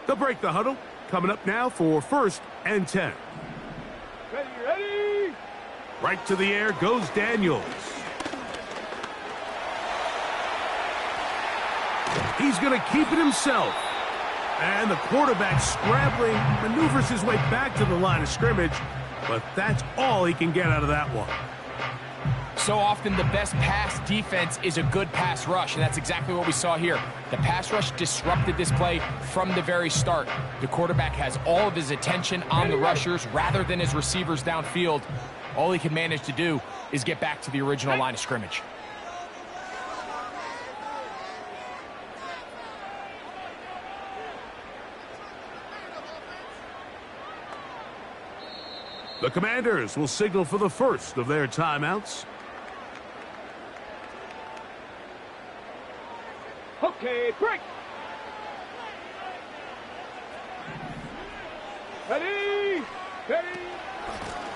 They'll break the huddle. Coming up now for 1st and 10. Ready. Right to the air goes Daniels. He's going to keep it himself. And the quarterback scrambling, maneuvers his way back to the line of scrimmage. But that's all he can get out of that one. So often the best pass defense is a good pass rush, and that's exactly what we saw here. The pass rush disrupted this play from the very start. The quarterback has all of his attention on the rushers rather than his receivers downfield. All he can manage to do is get back to the original line of scrimmage. The Commanders will signal for the first of their timeouts. Okay, break. Ready.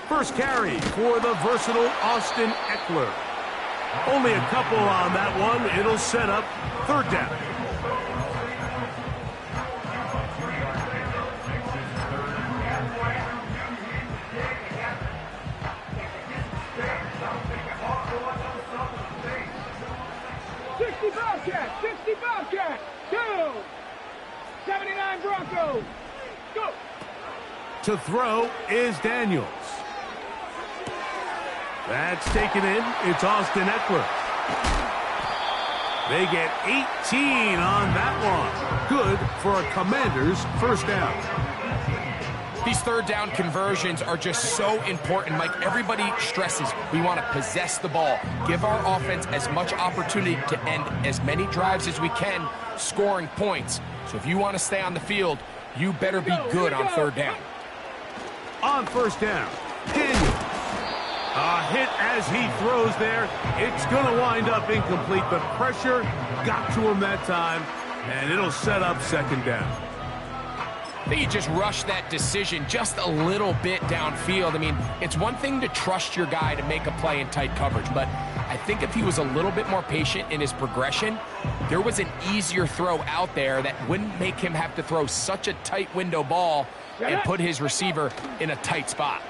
First carry for the versatile Austin Eckler. Only a couple on that one. It'll set up 3rd down. Bobcat, go! 79 Broncos, go! To throw is Daniels. That's taken in. It's Austin Eckler. They get 18 on that one. Good for a Commander's 1st down. These 3rd down conversions are just so important, Mike. Everybody stresses we want to possess the ball, give our offense as much opportunity to end as many drives as we can, scoring points. So if you want to stay on the field, you better be good on 3rd down. On 1st down, Daniels. A hit as he throws there. It's going to wind up incomplete. The pressure got to him that time, and it'll set up 2nd down. I think he just rushed that decision just a little bit downfield. I mean, it's one thing to trust your guy to make a play in tight coverage, but I think if he was a little bit more patient in his progression, there was an easier throw out there that wouldn't make him have to throw such a tight window ball and put his receiver in a tight spot.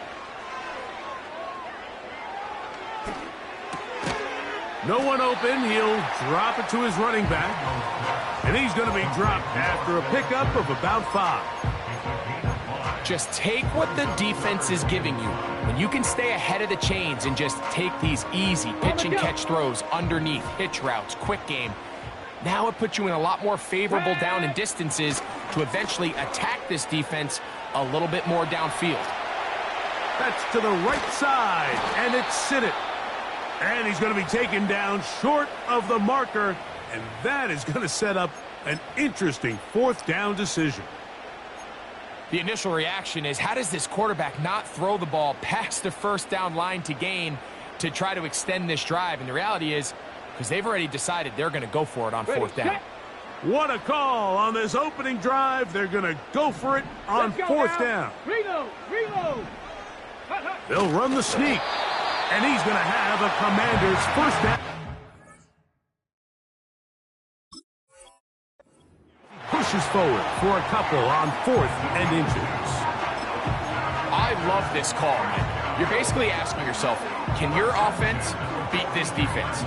No one open. He'll drop it to his running back. And he's going to be dropped after a pickup of about 5. Just take what the defense is giving you. When you can stay ahead of the chains and just take these easy pitch and catch throws underneath, hitch routes, quick game, now it puts you in a lot more favorable down and distances to eventually attack this defense a little bit more downfield. That's to the right side, and it's Sinnott. And he's going to be taken down short of the marker, and that is going to set up an interesting 4th down decision. The initial reaction is, how does this quarterback not throw the ball past the 1st down line to gain to try to extend this drive? And the reality is, because they've already decided they're going to go for it on 4th down. What a call on this opening drive. They're going to go for it on 4th down. Reload. They'll run the sneak, and he's going to have a Commander's 1st down. Pushes forward for a couple on 4th and inches. I love this call, man. You're basically asking yourself, can your offense beat this defense?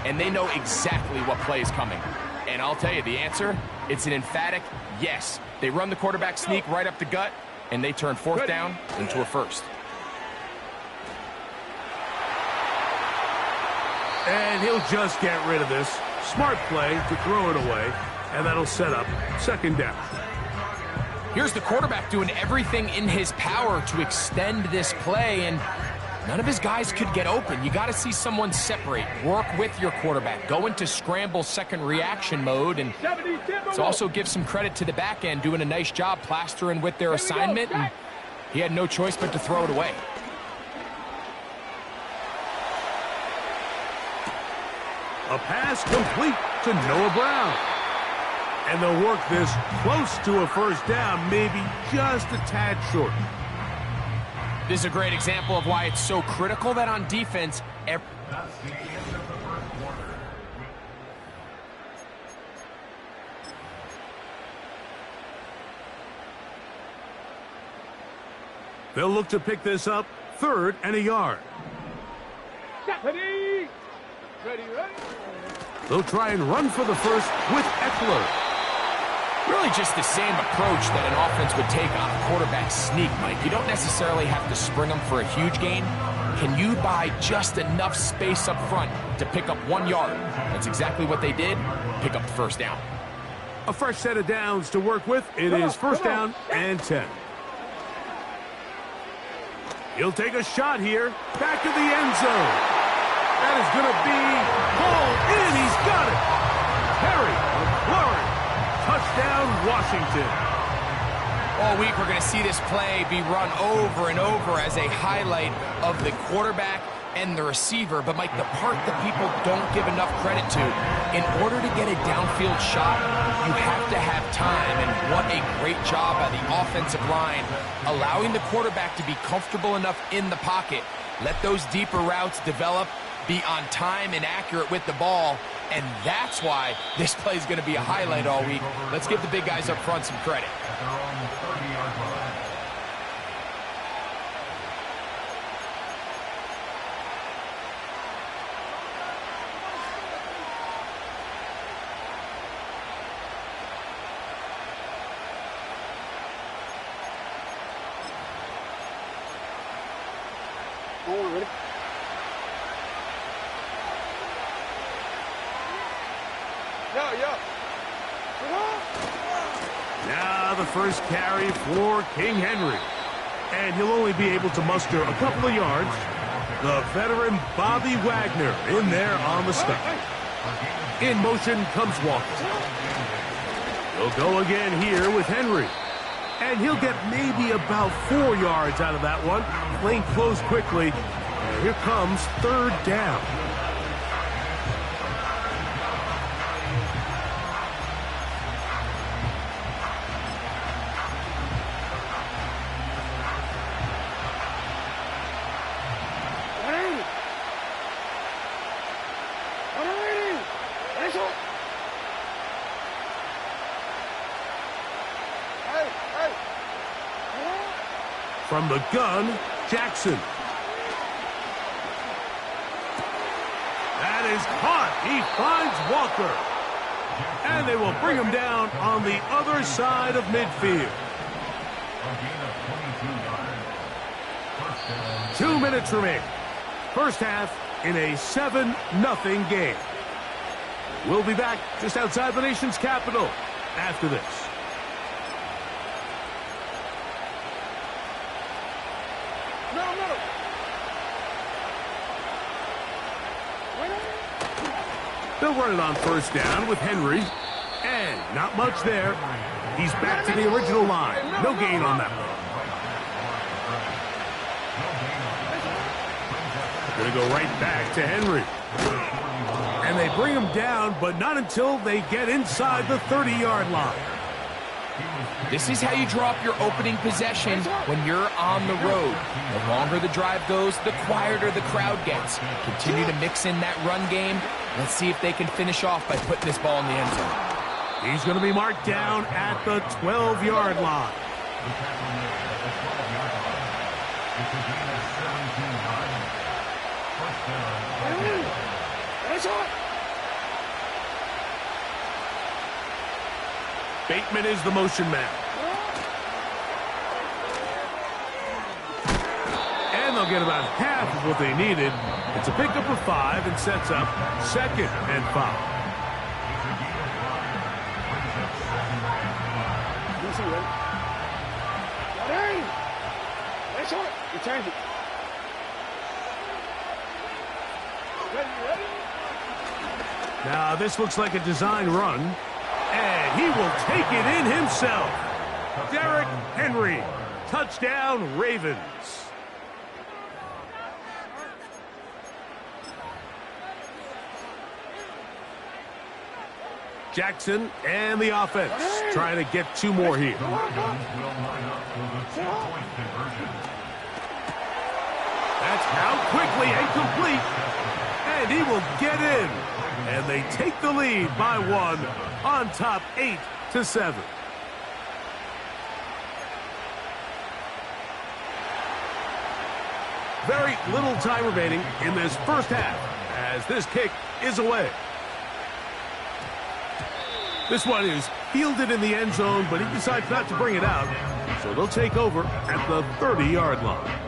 And they know exactly what play is coming. And I'll tell you the answer, it's an emphatic yes. They run the quarterback sneak right up the gut, and they turn 4th down into a 1st. And he'll just get rid of this. Smart play to throw it away. And that'll set up 2nd down. Here's the quarterback doing everything in his power to extend this play, and none of his guys could get open. You got to see someone separate, work with your quarterback, go into scramble 2nd reaction mode, and let's also give some credit to the back end doing a nice job plastering with their assignment, and he had no choice but to throw it away. A pass complete to Noah Brown. And they'll work this close to a 1st down, maybe just a tad short. This is a great example of why it's so critical that on defense, They'll look to pick this up, 3rd and a yard. Ready? Ready, ready. They'll try and run for the first with Eckler. Really just the same approach that an offense would take on a quarterback sneak, Mike. You don't necessarily have to spring them for a huge gain. Can you buy just enough space up front to pick up 1 yard? That's exactly what they did. Pick up the first down. A fresh set of downs to work with. It is 1st down and 10. He'll take a shot here. Back to the end zone. That is going to be pulled in. He's got it. Perry, McLaurin. Touchdown, Washington. All week, we're going to see this play be run over and over as a highlight of the quarterback and the receiver. But, Mike, the part that people don't give enough credit to, in order to get a downfield shot, you have to have time. And what a great job by the offensive line, allowing the quarterback to be comfortable enough in the pocket. Let those deeper routes develop, be on time and accurate with the ball. And that's why this play is going to be a highlight all week. Let's give the big guys up front some credit. Ready? Now the first carry for King Henry. And he'll only be able to muster a couple of yards. The veteran Bobby Wagner in there on the stop. In motion comes Walker. He'll go again here with Henry. And he'll get maybe about 4 yards out of that one. Playing close quickly. Here comes 3rd down. From the gun, Jackson. That is caught. He finds Walker. And they will bring him down on the other side of midfield. 2 minutes remain. First half in a 7-0 game. We'll be back just outside the nation's capital after this. They'll run it on 1st down with Henry. And not much there. He's back to the original line. No gain on that one. Going to go right back to Henry. And they bring him down, but not until they get inside the 30-yard line. This is how you draw up your opening possession when you're on the road. The longer the drive goes, the quieter the crowd gets. Continue to mix in that run game. Let's see if they can finish off by putting this ball in the end zone. He's going to be marked down at the 12-yard line. Bateman is the motion man. And they'll get about half of what they needed. It's a pickup of 5 and sets up 2nd and 5. Returns it. Ready? Now this looks like a design run. And he will take it in himself. Derrick Henry. Touchdown, Ravens. Jackson and the offense trying to get 2 more here. That's out quickly and complete. And he will get in. And they take the lead by 1 on top 8-7. Very little time remaining in this first half as this kick is away. This one is fielded in the end zone, but he decides not to bring it out. So they'll take over at the 30-yard line.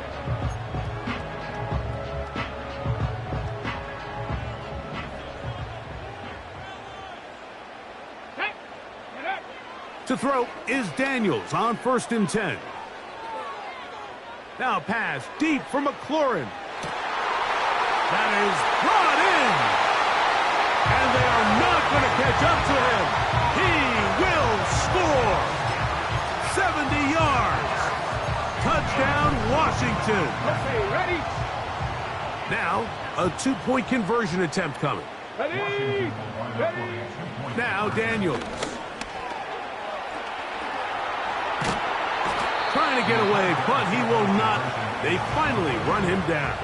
To throw is Daniels on 1st and 10. Now pass deep for McLaurin. That is brought in. And they are not going to catch up to him. He will score. 70 yards. Touchdown, Washington. Okay, ready? Now, a 2-point conversion attempt coming. Ready? Ready? Now, Daniels. Trying to get away, but he will not. They finally run him down.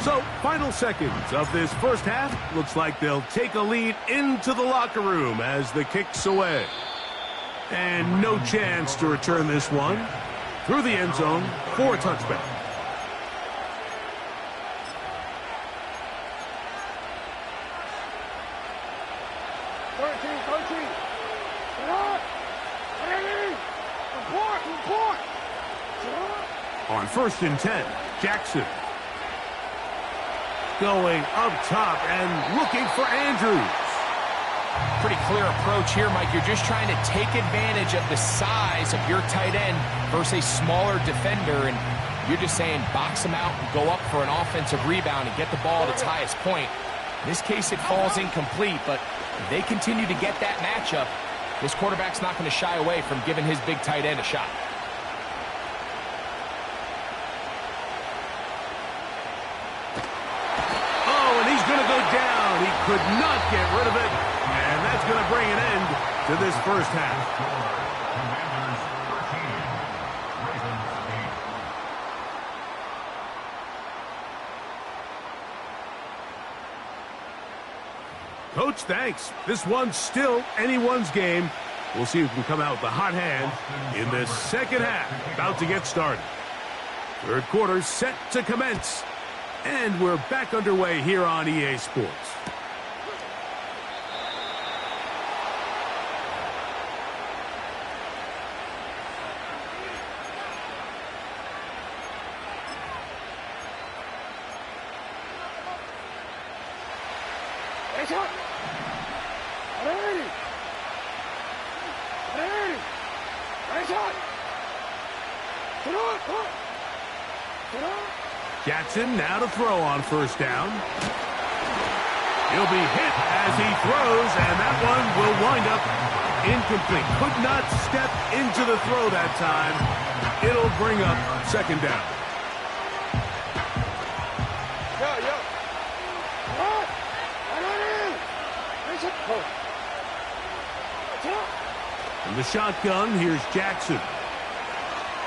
So, final seconds of this first half. Looks like they'll take a lead into the locker room as the kick's away. And no chance to return this one through the end zone for a touchback. On 1st and 10, Jackson. Going up top and looking for Andrews. Pretty clear approach here, Mike. You're just trying to take advantage of the size of your tight end versus a smaller defender, and you're just saying box him out and go up for an offensive rebound and get the ball at its highest point. In this case, it falls incomplete, but if they continue to get that matchup, this quarterback's not going to shy away from giving his big tight end a shot. He could not get rid of it, and that's going to bring an end to this first half. Coach, thanks. This one's still anyone's game. We'll see who can come out with the hot hand in this second half. About to get started. Third quarter set to commence. And we're back underway here on EA Sports. Jackson now to throw on 1st down. He'll be hit as he throws, and that one will wind up incomplete. Could not step into the throw that time. It'll bring up 2nd down. From the shotgun, here's Jackson.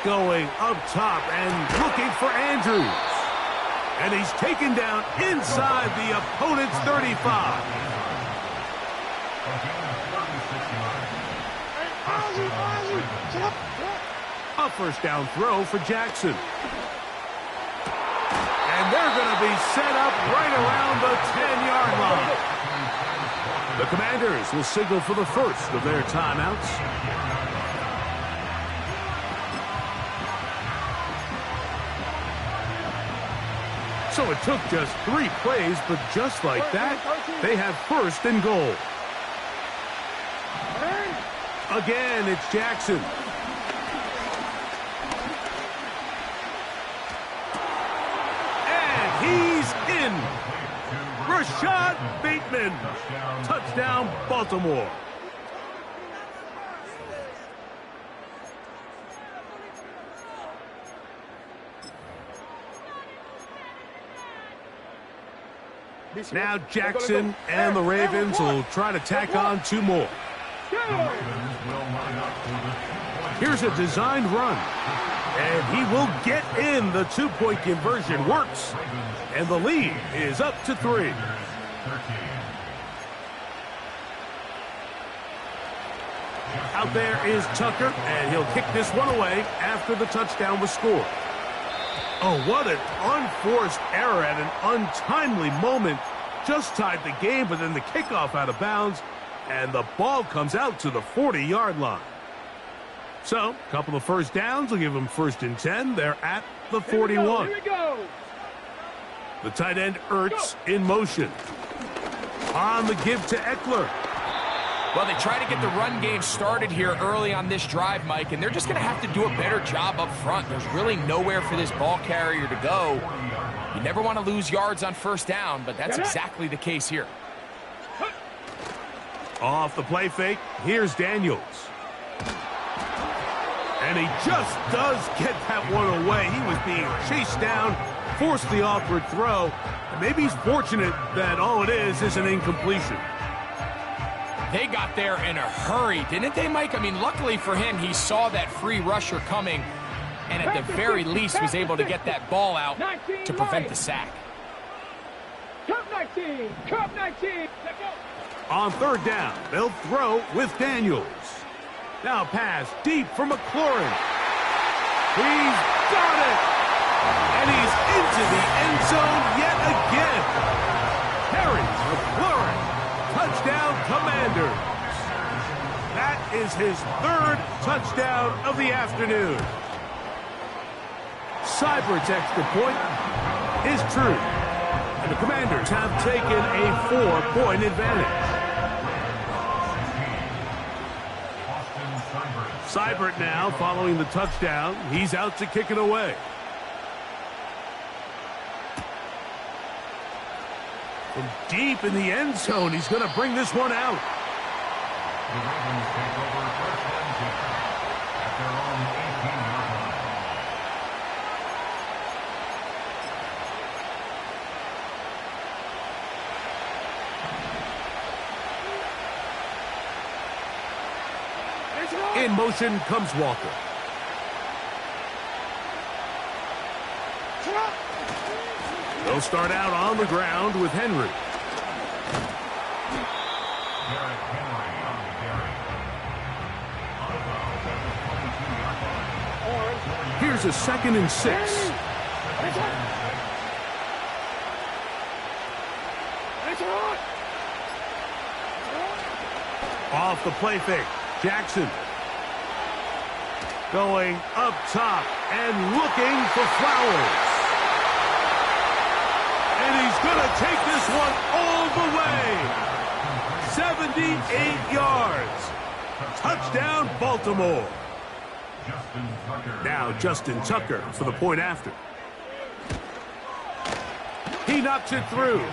Going up top and looking for Andrews. And he's taken down inside the opponent's 35. A 1st down throw for Jackson. And they're going to be set up right around the 10-yard line. The Commanders will signal for the first of their timeouts. So it took just 3 plays, but just like that, they have 1st and goal. Again, it's Jackson. And he's in. Rashad Bateman. Touchdown, Baltimore. Now Jackson and the Ravens will try to tack on 2 more. Here's a designed run. And he will get in. The 2-point conversion works. And the lead is up to 3. Out there is Tucker, and he'll kick this one away after the touchdown was scored. Oh, what an unforced error at an untimely moment. Just tied the game, but then the kickoff out of bounds, and the ball comes out to the 40-yard line. So, a couple of first downs will give them 1st and 10. They're at the 41. Here we go. The tight end Ertz in motion. On the give to Eckler. Well, they try to get the run game started here early on this drive, Mike, and they're just going to have to do a better job up front. There's really nowhere for this ball carrier to go. You never want to lose yards on 1st down, but that's exactly the case here. Off the play fake, here's Daniels. And he just does get that one away. He was being chased down, forced the awkward throw. And maybe he's fortunate that all it is an incompletion. They got there in a hurry, didn't they, Mike? I mean, luckily for him, he saw that free rusher coming, and at the very least was able to get that ball out to prevent the sack. Cup 19, Cup 19. On 3rd down, they'll throw with Daniels. Now pass deep for McLaurin. He's got it! And he's into the end zone yet again. Harry McLaurin, touchdown Commanders. That is his 3rd touchdown of the afternoon. Seibert's extra point is true. And the Commanders have taken a 4-point advantage. Seibert now following the touchdown. He's out to kick it away. From deep in the end zone, he's going to bring this one out. The Ravens take over 1st and 10 at their own 18-yard line. In motion comes Walker. They'll start out on the ground with Henry. Here's a 2nd and 6. Off the play fake, Jackson. Going up top and looking for Flowers. And he's going to take this one all the way. 78 yards. Touchdown, Baltimore. Now Justin Tucker for the point after. He knocks it through.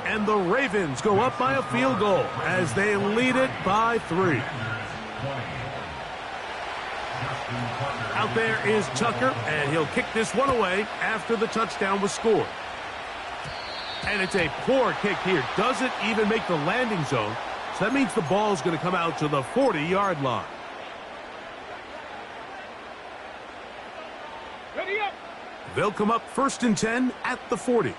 And the Ravens go up by a field goal as they lead it by 3. Out there is Tucker, and he'll kick this one away after the touchdown was scored. And it's a poor kick here. Doesn't even make the landing zone. So that means the ball's going to come out to the 40-yard line. Ready up. They'll come up 1st and 10 at the 40.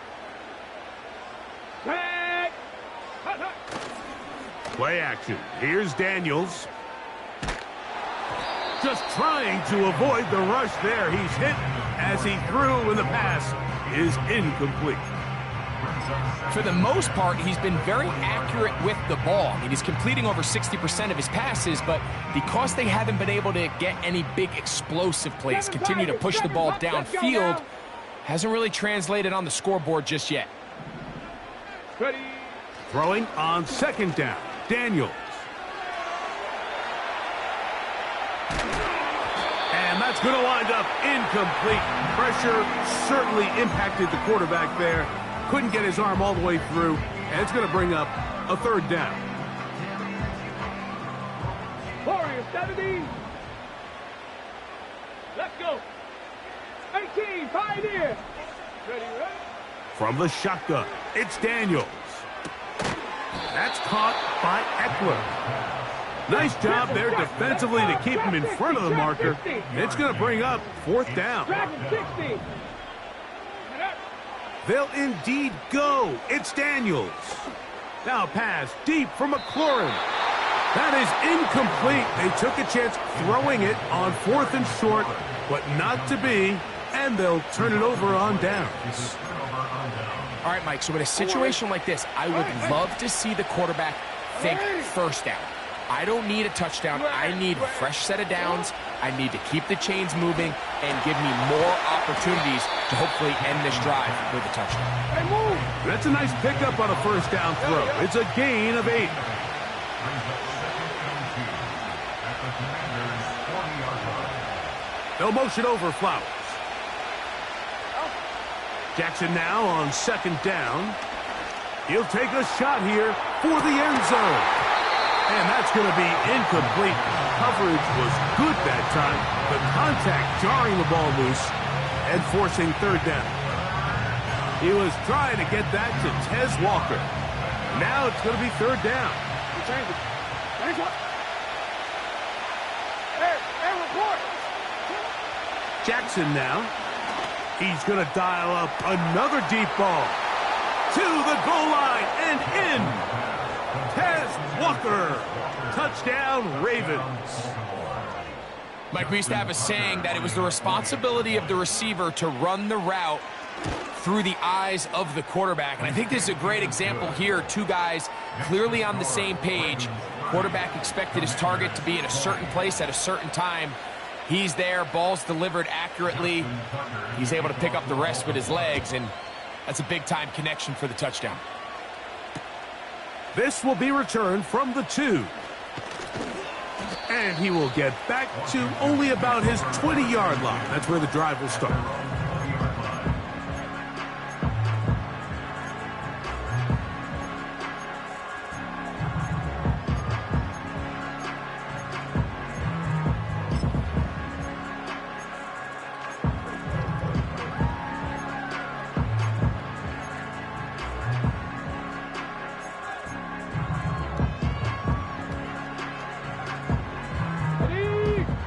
Play action. Here's Daniels. Just trying to avoid the rush there. He's hit as he threw, and the pass is incomplete. For the most part, he's been very accurate with the ball. I mean, he's completing over 60% of his passes, but because they haven't been able to get any big explosive plays, continue to push the ball downfield, hasn't really translated on the scoreboard just yet. Ready. Throwing on 2nd down, Daniels. And that's going to wind up incomplete. Pressure certainly impacted the quarterback there. Couldn't get his arm all the way through, and it's going to bring up a 3rd down. Warriors 70. Let's go. 18, Pioneer. Ready, ready. From the shotgun, it's Daniels. That's caught by Eckler. Nice job there defensively to keep him in front of the marker. It's going to bring up 4th down. They'll indeed go. It's Daniels. Now pass deep for McLaurin. That is incomplete. They took a chance throwing it on 4th and short, but not to be, and they'll turn it over on downs. All right, Mike, so in a situation like this, I would love to see the quarterback think first down. I don't need a touchdown. I need a fresh set of downs. I need to keep the chains moving and give me more opportunities to hopefully end this drive with a touchdown. That's a nice pickup on a first down throw. It's a gain of 8. They'll motion over Flowers. Jackson now on 2nd down. He'll take a shot here for the end zone. And that's going to be incomplete. Coverage was good that time. The contact jarring the ball loose and forcing 3rd down. He was trying to get that to Tez Walker. Now it's going to be 3rd down. Jackson now. He's going to dial up another deep ball. To the goal line and in. Tez Walker. Touchdown, Ravens. Mike, we used to have a saying that it was the responsibility of the receiver to run the route through the eyes of the quarterback. And I think this is a great example here. Two guys clearly on the same page. Quarterback expected his target to be in a certain place at a certain time. He's there, ball's delivered accurately. He's able to pick up the rest with his legs, and that's a big-time connection for the touchdown. This will be returned from the 2. And he will get back to only about his 20-yard line. That's where the drive will start.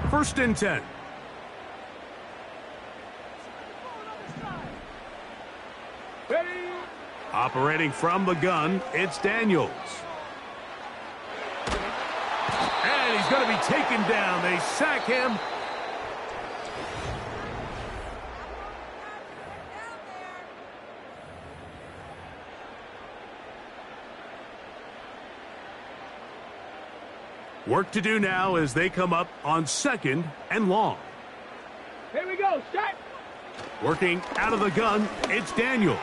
First and 10. Ready? Operating from the gun, it's Daniels. And he's going to be taken down. They sack him. Work to do now as they come up on 2nd and long. Here we go. Set. Working out of the gun, it's Daniels.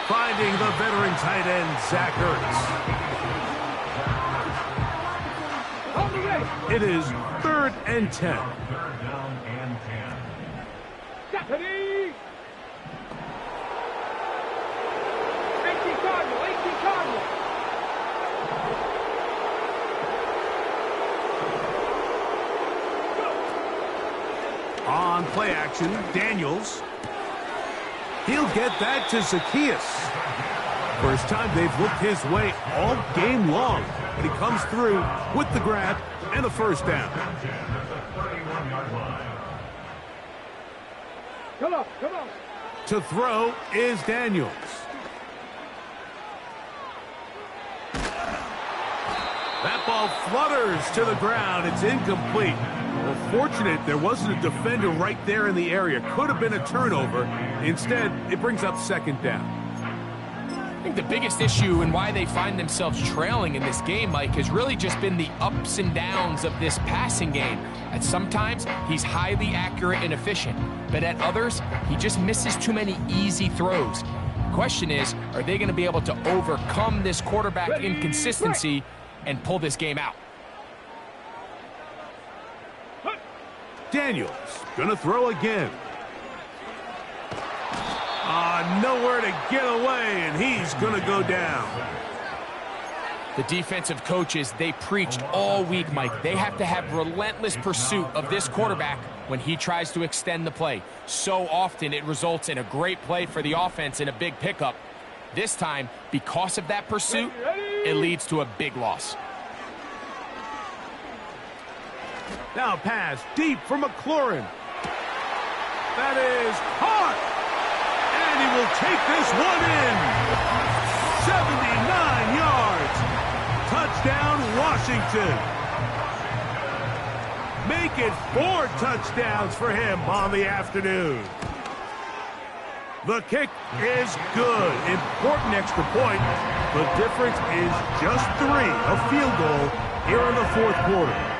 Finding the veteran tight end, Zach Ertz. On the way. It is 3rd and 10. 3rd down and 10. Stephanie. 18 Cardinal. 18 Cardinal. On play action, Daniels. He'll get that to Zacchaeus. First time they've looked his way all game long. But he comes through with the grab and a first down. Come on, come on. To throw is Daniels. That ball flutters to the ground. It's incomplete. Well, fortunate there wasn't a defender right there in the area. Could have been a turnover. Instead, it brings up 2nd down. I think the biggest issue and why they find themselves trailing in this game, Mike, has really just been the ups and downs of this passing game. At sometimes, he's highly accurate and efficient, but at others, he just misses too many easy throws. The question is, are they going to be able to overcome this quarterback inconsistency and pull this game out? Daniels gonna throw again. Nowhere to get away, and he's gonna go down. The defensive coaches, they preached all week, Mike. They have to have relentless pursuit of this quarterback when he tries to extend the play. So often it results in a great play for the offense and a big pickup. This time, because of that pursuit, it leads to a big loss. Now pass deep for McLaurin. That is caught. And he will take this one in. 79 yards. Touchdown, Washington. Make it 4 touchdowns for him on the afternoon. The kick is good. Important extra point. The difference is just 3, a field goal here in the 4th quarter.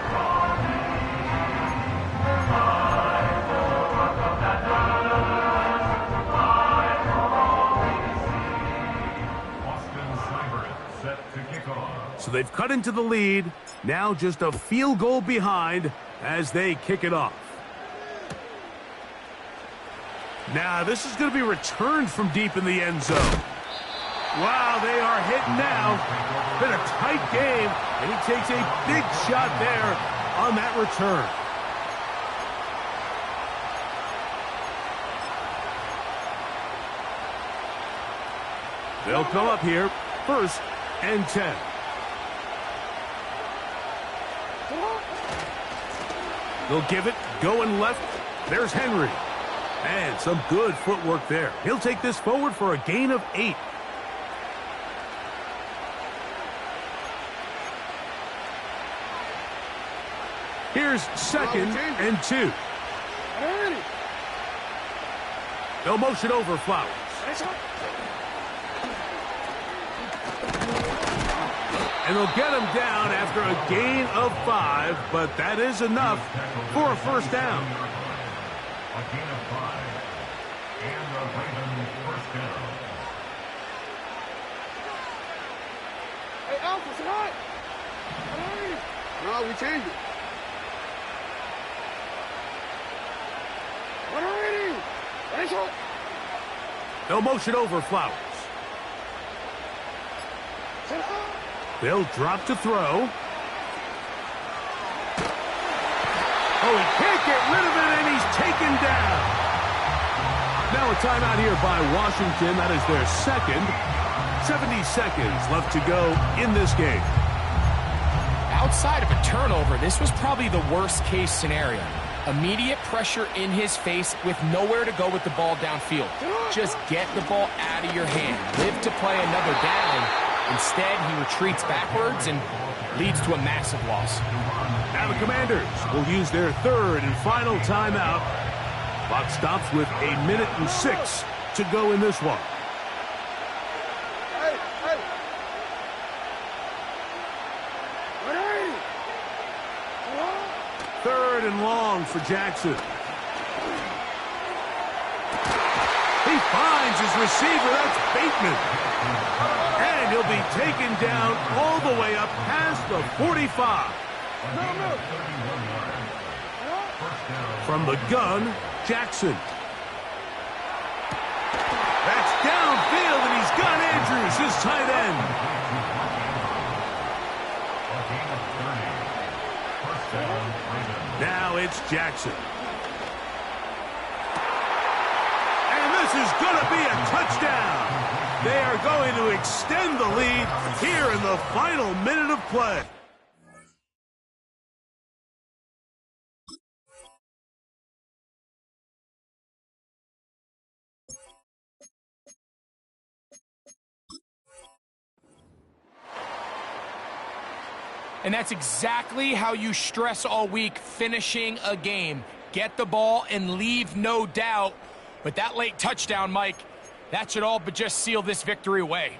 So they've cut into the lead. Now just a field goal behind as they kick it off. Now this is going to be returned from deep in the end zone. Wow, they are hitting now. Been a tight game, and he takes a big shot there on that return. They'll come up here, 1st and 10. They'll give it, going left. There's Henry. And some good footwork there. He'll take this forward for a gain of 8. Here's 2nd and 2. They'll motion over Flowers. And they'll get him down after a gain of 5, but that is enough for a 1st down. A gain of 5. And a Ravens 1st down. Hey, Alpha, say hi. No, we changed it. They'll motion over Flowers. They'll drop to throw. Oh, he can't get rid of it, and he's taken down. Now a timeout here by Washington. That is their 2nd. 70 seconds left to go in this game. Outside of a turnover, this was probably the worst-case scenario. Immediate pressure in his face with nowhere to go with the ball downfield. Just get the ball out of your hand. Live to play another down. Instead, he retreats backwards and leads to a massive loss. Now the Commanders will use their 3rd and final timeout. Clock stops with 1:06 to go in this one. Hey. 3rd and long for Jackson. He finds his receiver. That's Bateman. And he'll be taken down all the way up past the 45. From the gun, Jackson. That's downfield, and he's got Andrews, his tight end. Now it's Jackson. And this is going to be a touchdown. They are going to extend the lead here in the final minute of play. And that's exactly how you stress all week, finishing a game. Get the ball and leave no doubt. But that late touchdown, Mike, that should all but just seal this victory away.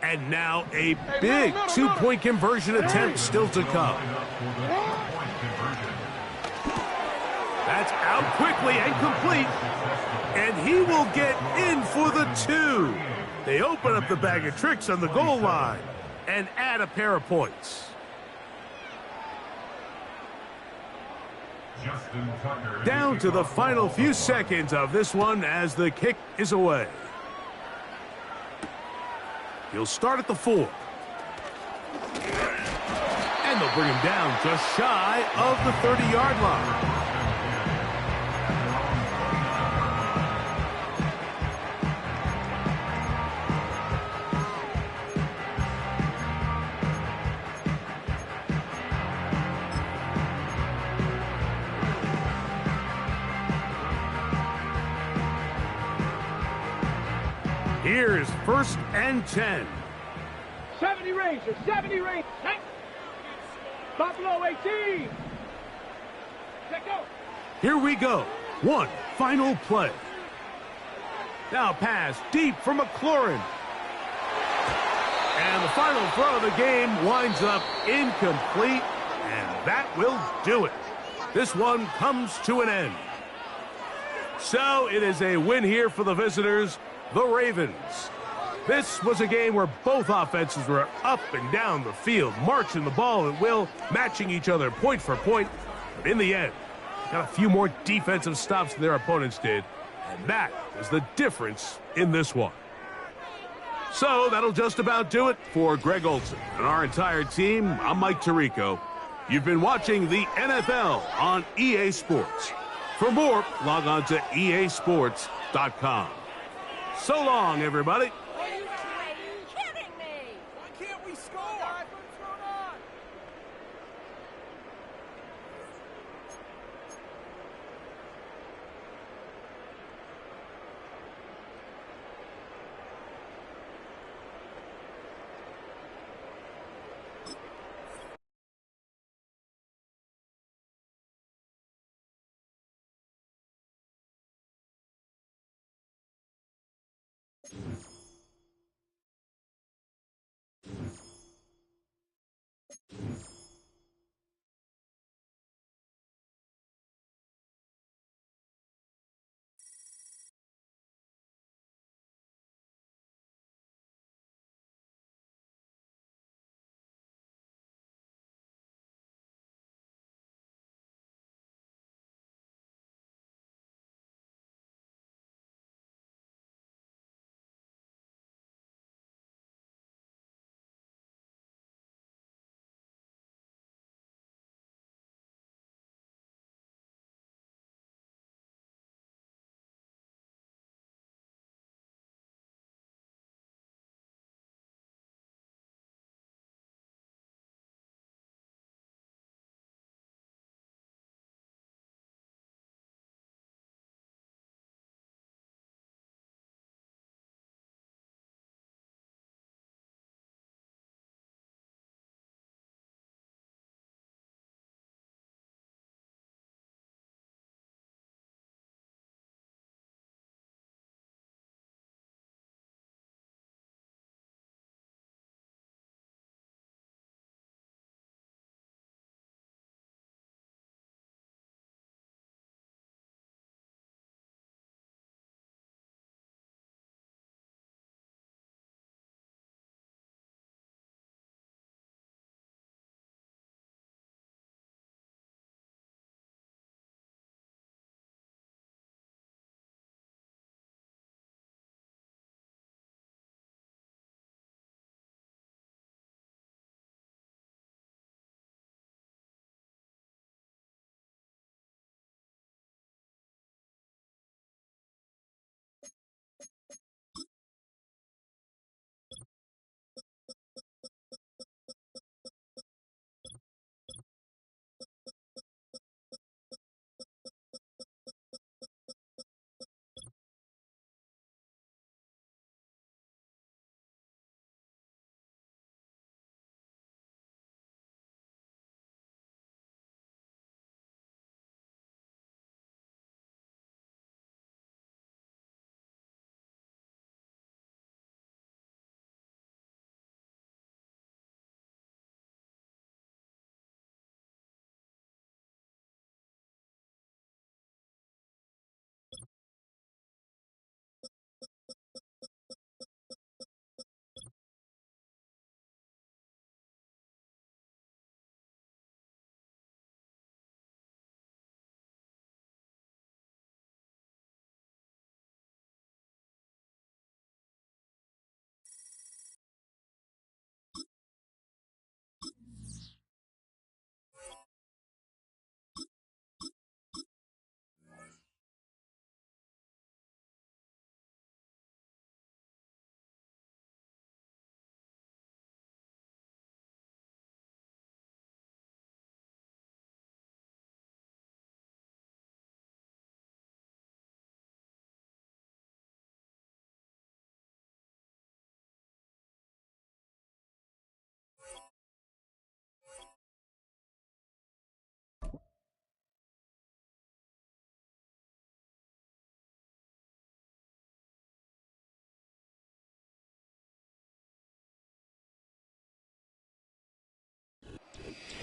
And now a big two-point conversion attempt still to come. That's out quickly and complete. And he will get in for the 2. They open up the bag of tricks on the goal line and add a pair of points. Down to the final few seconds of this one as the kick is away. He'll start at the 4. And they'll bring him down just shy of the 30-yard line. Here's 1st and 10. 70 Rangers, 70 Rangers. Buffalo 18. Let go. Here we go. One final play. Now pass deep for McLaurin. And the final throw of the game winds up incomplete, and that will do it. This one comes to an end. So it is a win here for the visitors, the Ravens. This was a game where both offenses were up and down the field, marching the ball at will, matching each other point for point. But in the end, got a few more defensive stops than their opponents did, and that is the difference in this one. So that'll just about do it for Greg Olson and our entire team. I'm Mike Tirico. You've been watching the NFL on EA Sports. For more, log on to easports.com. So long, everybody.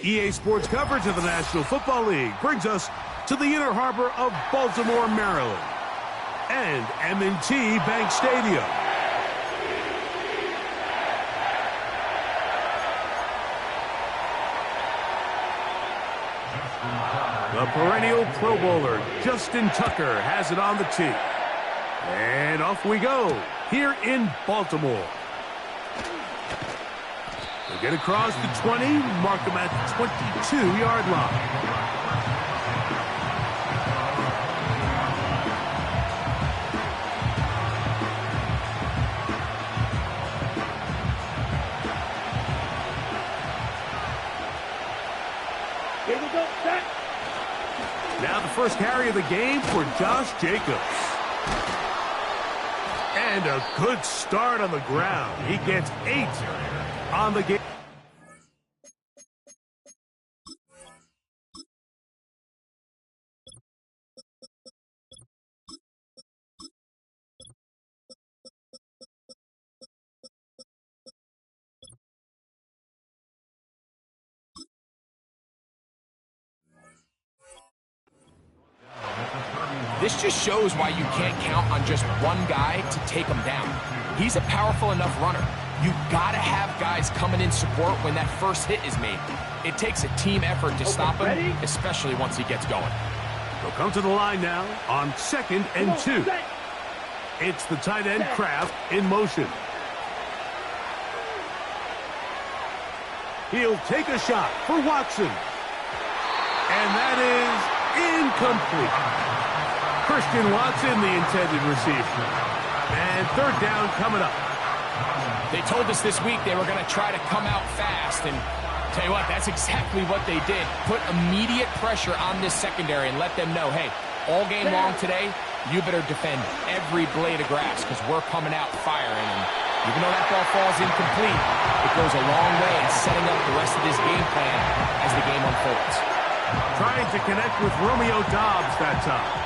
EA Sports coverage of the National Football League brings us to the inner harbor of Baltimore, Maryland, and M&T Bank Stadium. The perennial Pro Bowler, Justin Tucker, has it on the tee. And off we go, here in Baltimore. They'll get across the 20, mark them at the 22-yard line. Here we go, set. Now the first carry of the game for Josh Jacobs. And a good start on the ground. He gets 8 on the game. This just shows why you can't count on just one guy to take him down. He's a powerful enough runner. You gotta have guys coming in support when that first hit is made. It takes a team effort to stop him, especially once he gets going. They'll come to the line now on 2nd and 2. It's the tight end Kraft in motion. He'll take a shot for Watson. And that is incomplete. Christian Watson, the intended receiver. And 3rd down coming up. They told us this week they were going to try to come out fast, and tell you what, that's exactly what they did. Put immediate pressure on this secondary and let them know, hey, all game long today, you better defend every blade of grass because we're coming out firing. And even though that ball falls incomplete, it goes a long way in setting up the rest of this game plan as the game unfolds. Trying to connect with Romeo Doubs that time.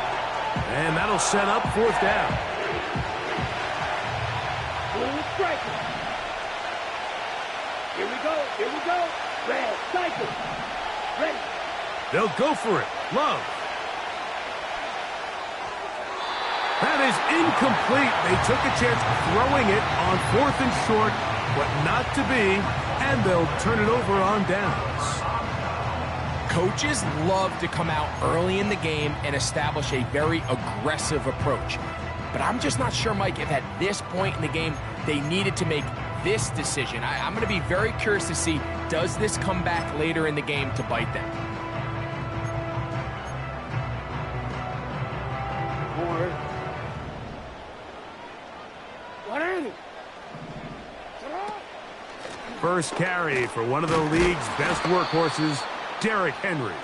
And that'll set up 4th down. Here we go, here we go. Red, cycle. Ready. They'll go for it. Love. That is incomplete. They took a chance throwing it on 4th and short, but not to be, and they'll turn it over on downs. Coaches love to come out early in the game and establish a very aggressive approach. But I'm just not sure, Mike, if at this point in the game they needed to make this decision. I'm going to be very curious to see, does this come back later in the game to bite them? First carry for one of the league's best workhorses, Derrick Henry.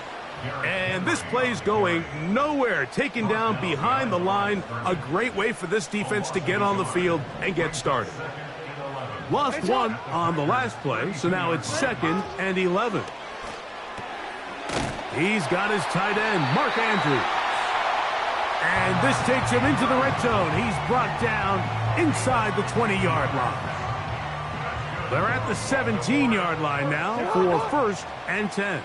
And this play's going nowhere. Taken down behind the line. A great way for this defense to get on the field and get started. Lost one on the last play, so now it's 2nd and 11. He's got his tight end, Mark Andrews. And this takes him into the red zone. He's brought down inside the 20-yard line. They're at the 17-yard line now for 1st and 10.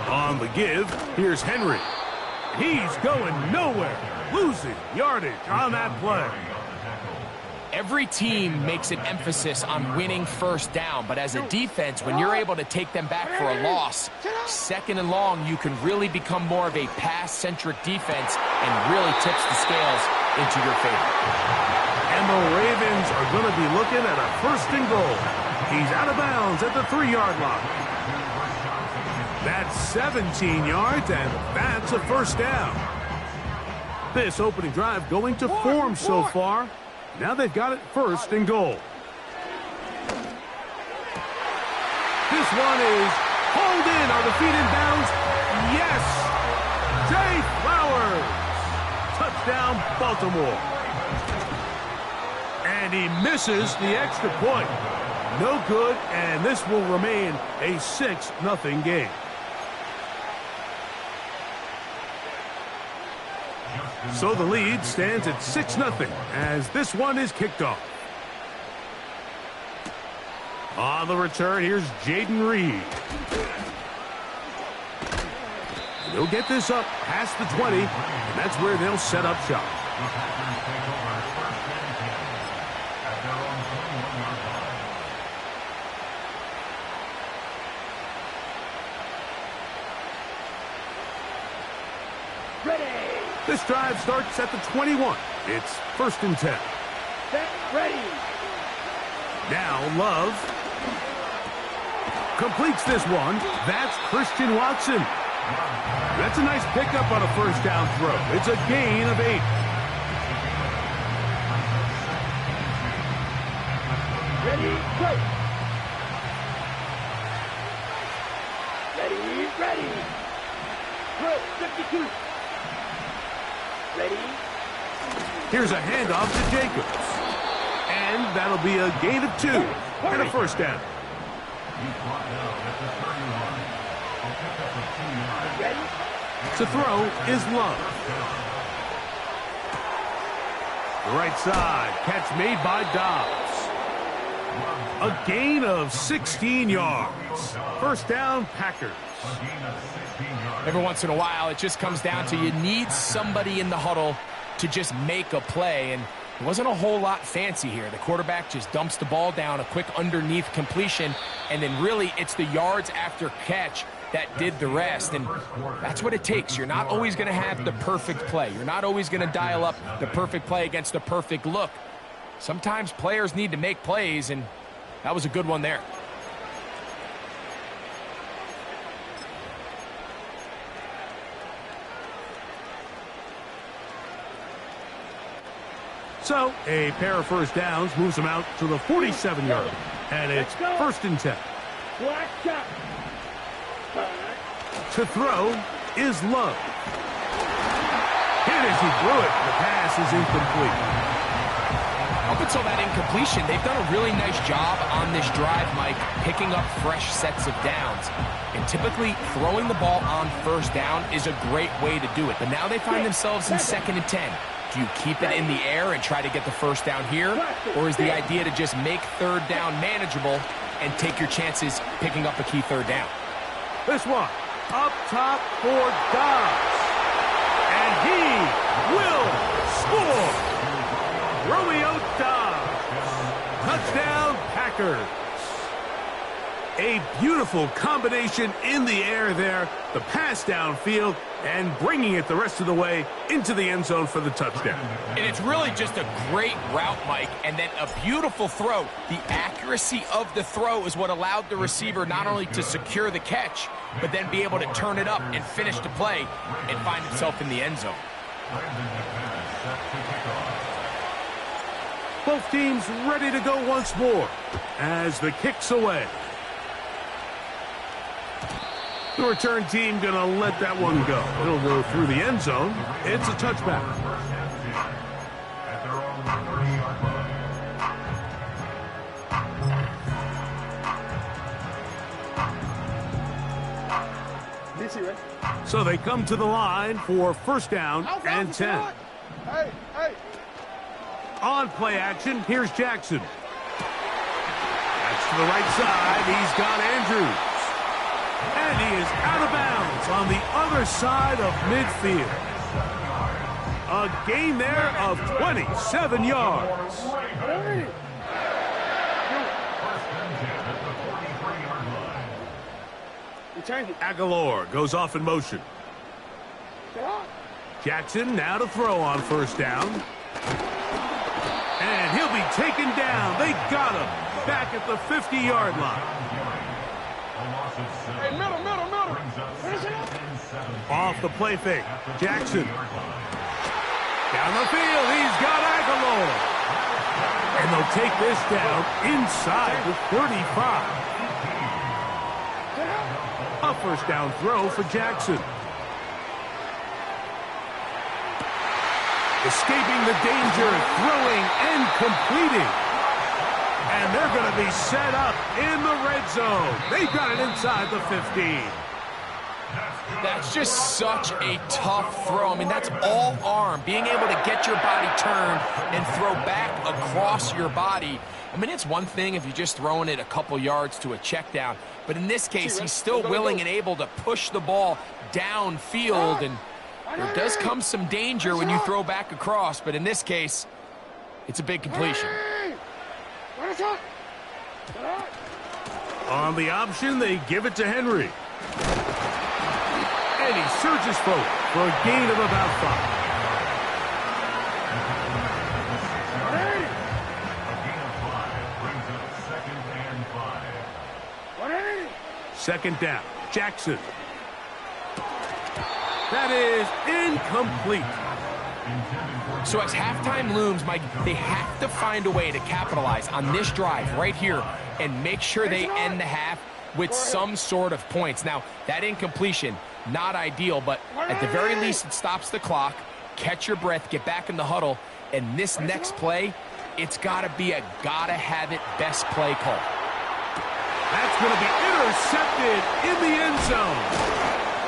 On the give, here's Henry. He's going nowhere. Losing yardage on that play. Every team makes an emphasis on winning 1st down, but as a defense, when you're able to take them back for a loss, 2nd and long, you can really become more of a pass-centric defense and really tips the scales into your favor. And the Ravens are going to be looking at a 1st and goal. He's out of bounds at the 3-yard line. That's 17 yards, and that's a 1st down. This opening drive going to form so far. Now they've got it 1st and goal. This one is hauled in. Are the feet in bounds? Yes! Jay Flowers! Touchdown, Baltimore. And he misses the extra point. No good, and this will remain a 6-0 game. So the lead stands at 6-0 as this one is kicked off. On the return, here's Jaden Reed. He'll get this up past the 20, and that's where they'll set up shop. This drive starts at the 21. It's 1st and 10. Set, ready. Now Love completes this one. That's Christian Watson. That's a nice pickup on a 1st down throw. It's a gain of 8. Ready, go. Ready, ready. Throw, 52. Ready. Here's a handoff to Jacobs. And that'll be a gain of 2 and a 1st down. Ready. To throw is Love. The right side, catch made by Dobbs. A gain of 16 yards. 1st down, Packers. Every once in a while, it just comes down to you need somebody in the huddle to just make a play, and it wasn't a whole lot fancy here. The quarterback just dumps the ball down, a quick underneath completion, and then really it's the yards after catch that did the rest, and that's what it takes. You're not always going to have the perfect play. You're not always going to dial up the perfect play against the perfect look. Sometimes players need to make plays, and that was a good one there. So, a pair of 1st downs moves them out to the 47-yard. And it's 1st and 10. Black shot. To throw is Love. Hit as he threw it. The pass is incomplete. Up until that incompletion, they've done a really nice job on this drive, Mike, picking up fresh sets of downs. And typically, throwing the ball on 1st down is a great way to do it. But now they find themselves in 2nd and 10. Do you keep it in the air and try to get the 1st down here? Or is the idea to just make 3rd down manageable and take your chances picking up a key 3rd down? This one, up top for Dobbs. And he will score. Romeo Dobbs. Touchdown, Packers. A beautiful combination in the air there. The pass downfield and bringing it the rest of the way into the end zone for the touchdown. And it's really just a great route, Mike, and then a beautiful throw. The accuracy of the throw is what allowed the receiver not only to secure the catch, but then be able to turn it up and finish the play and find himself in the end zone. Both teams ready to go once more as the kick's away. The return team going to let that one go. It'll go through the end zone. It's a touchback. So they come to the line for 1st down and 10. Hey. On play action, here's Jackson. That's to the right side. He's got Andrews. And he is out of bounds on the other side of midfield. A gain there of 27 yards. Aguilar goes off in motion. Jackson now to throw on 1st down. And he'll be taken down. They got him back at the 50-yard line. Hey, middle. Off the play fake. Jackson. Down the field. He's got Aguilar. And they'll take this down inside the 35. A 1st down throw for Jackson. Escaping the danger, throwing and completing. And they're going to be set up in the red zone. They've got it inside the 15. That's just such a tough throw. I mean, that's all arm. Being able to get your body turned and throw back across your body. I I mean, it's one thing if you're just throwing it a couple yards to a check down, but in this case, he's still willing and able to push the ball downfield, and there does come some danger when you throw back across, but in this case, it's a big completion. On the option, they give it to Henry. And he surges forward for a gain of about 5. Second down, Jackson. That is incomplete. So as halftime looms, Mike, they have to find a way to capitalize on this drive right here and make sure they end the half with some sort of points. Now, that incompletion, not ideal, but at the very least it stops the clock. Catch your breath, get back in the huddle, and this next play, it's got to be a gotta-have-it best play call. That's going to be intercepted in the end zone.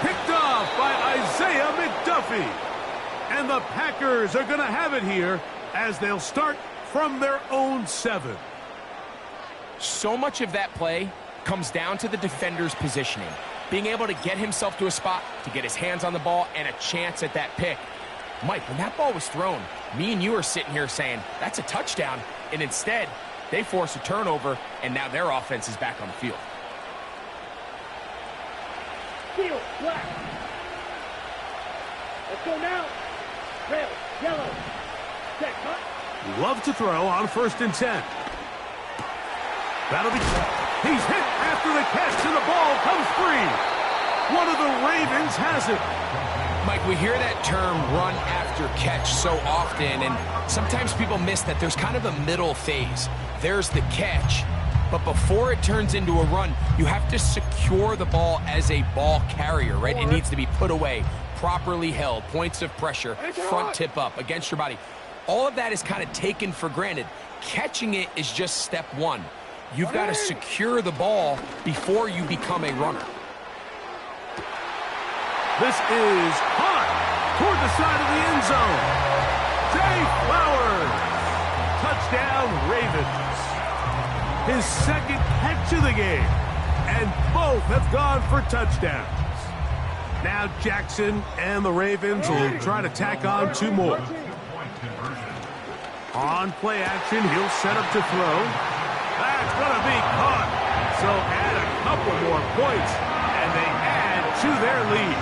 Picked off by Isaiah McDuffie. And the Packers are going to have it here as they'll start from their own 7. So much of that play comes down to the defender's positioning. Being able to get himself to a spot, to get his hands on the ball, and a chance at that pick. Mike, when that ball was thrown, me and you are sitting here saying, that's a touchdown. And instead, they force a turnover, and now their offense is back on the field. Field, black. Let's go now. Red, yellow. Set, cut. Love to throw on 1st and 10. That'll be... He's hit after the catch, and the ball comes free. One of the Ravens has it. Mike, we hear that term run after catch so often, and sometimes people miss that there's kind of a middle phase. There's the catch, but before it turns into a run, you have to secure the ball as a ball carrier, right? It needs to be put away, properly held, points of pressure, front tip up against your body. All of that is kind of taken for granted. Catching it is just step one. You've got to secure the ball before you become a runner. This is hot toward the side of the end zone. Jay Flowers. Touchdown, Ravens. His second catch of the game. And both have gone for touchdowns. Now Jackson and the Ravens will try to tack on 2 more. On play action, he'll set up to throw. That's going to be caught. So add a couple more points, and they add to their lead.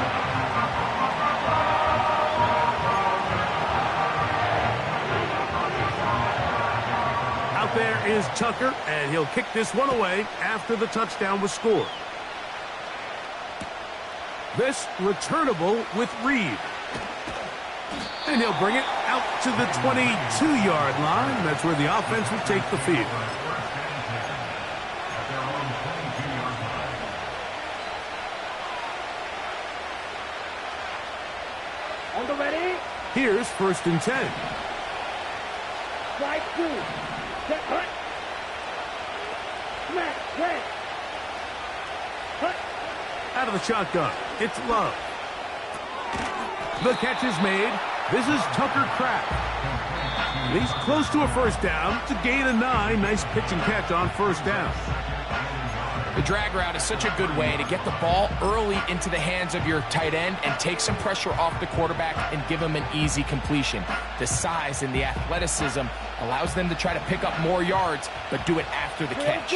Out there is Tucker, and he'll kick this one away after the touchdown was scored. This returnable with Reed. And he'll bring it out to the 22-yard line. That's where the offense will take the field. On the ready. Here's 1st and 10. Slide through. Set, cut. Smash, red. Cut. Out of the shotgun, it's Love. The catch is made. This is Tucker Kraft. He's close to a 1st down to gain a 9. Nice pitch and catch on 1st down. The drag route is such a good way to get the ball early into the hands of your tight end and take some pressure off the quarterback and give him an easy completion. The size and the athleticism allows them to try to pick up more yards, but do it after the catch.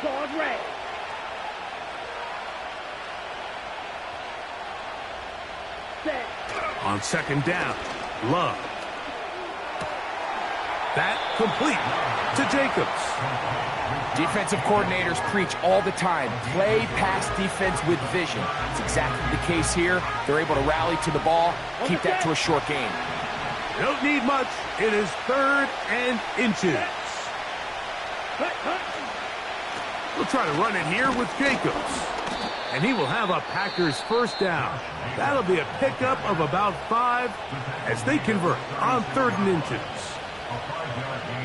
Guard red. Set. On 2nd down, Love. That complete to Jacobs. Defensive coordinators preach all the time, play pass defense with vision. It's exactly the case here. They're able to rally to the ball, keep that to a short gain. Don't need much. It is 3rd and inches. We'll try to run it here with Jacobs. And he will have a Packers 1st down. That'll be a pickup of about 5 as they convert on 3rd and inches.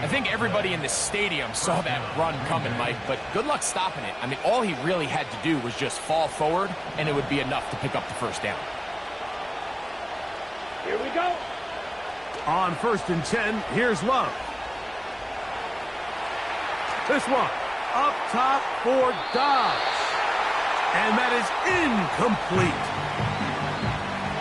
I think everybody in the stadium saw that run coming, Mike, but good luck stopping it. I mean, all he really had to do was just fall forward, and it would be enough to pick up the 1st down. Here we go. On 1st and 10, here's Love. This one, up top for Dobbs. And that is incomplete.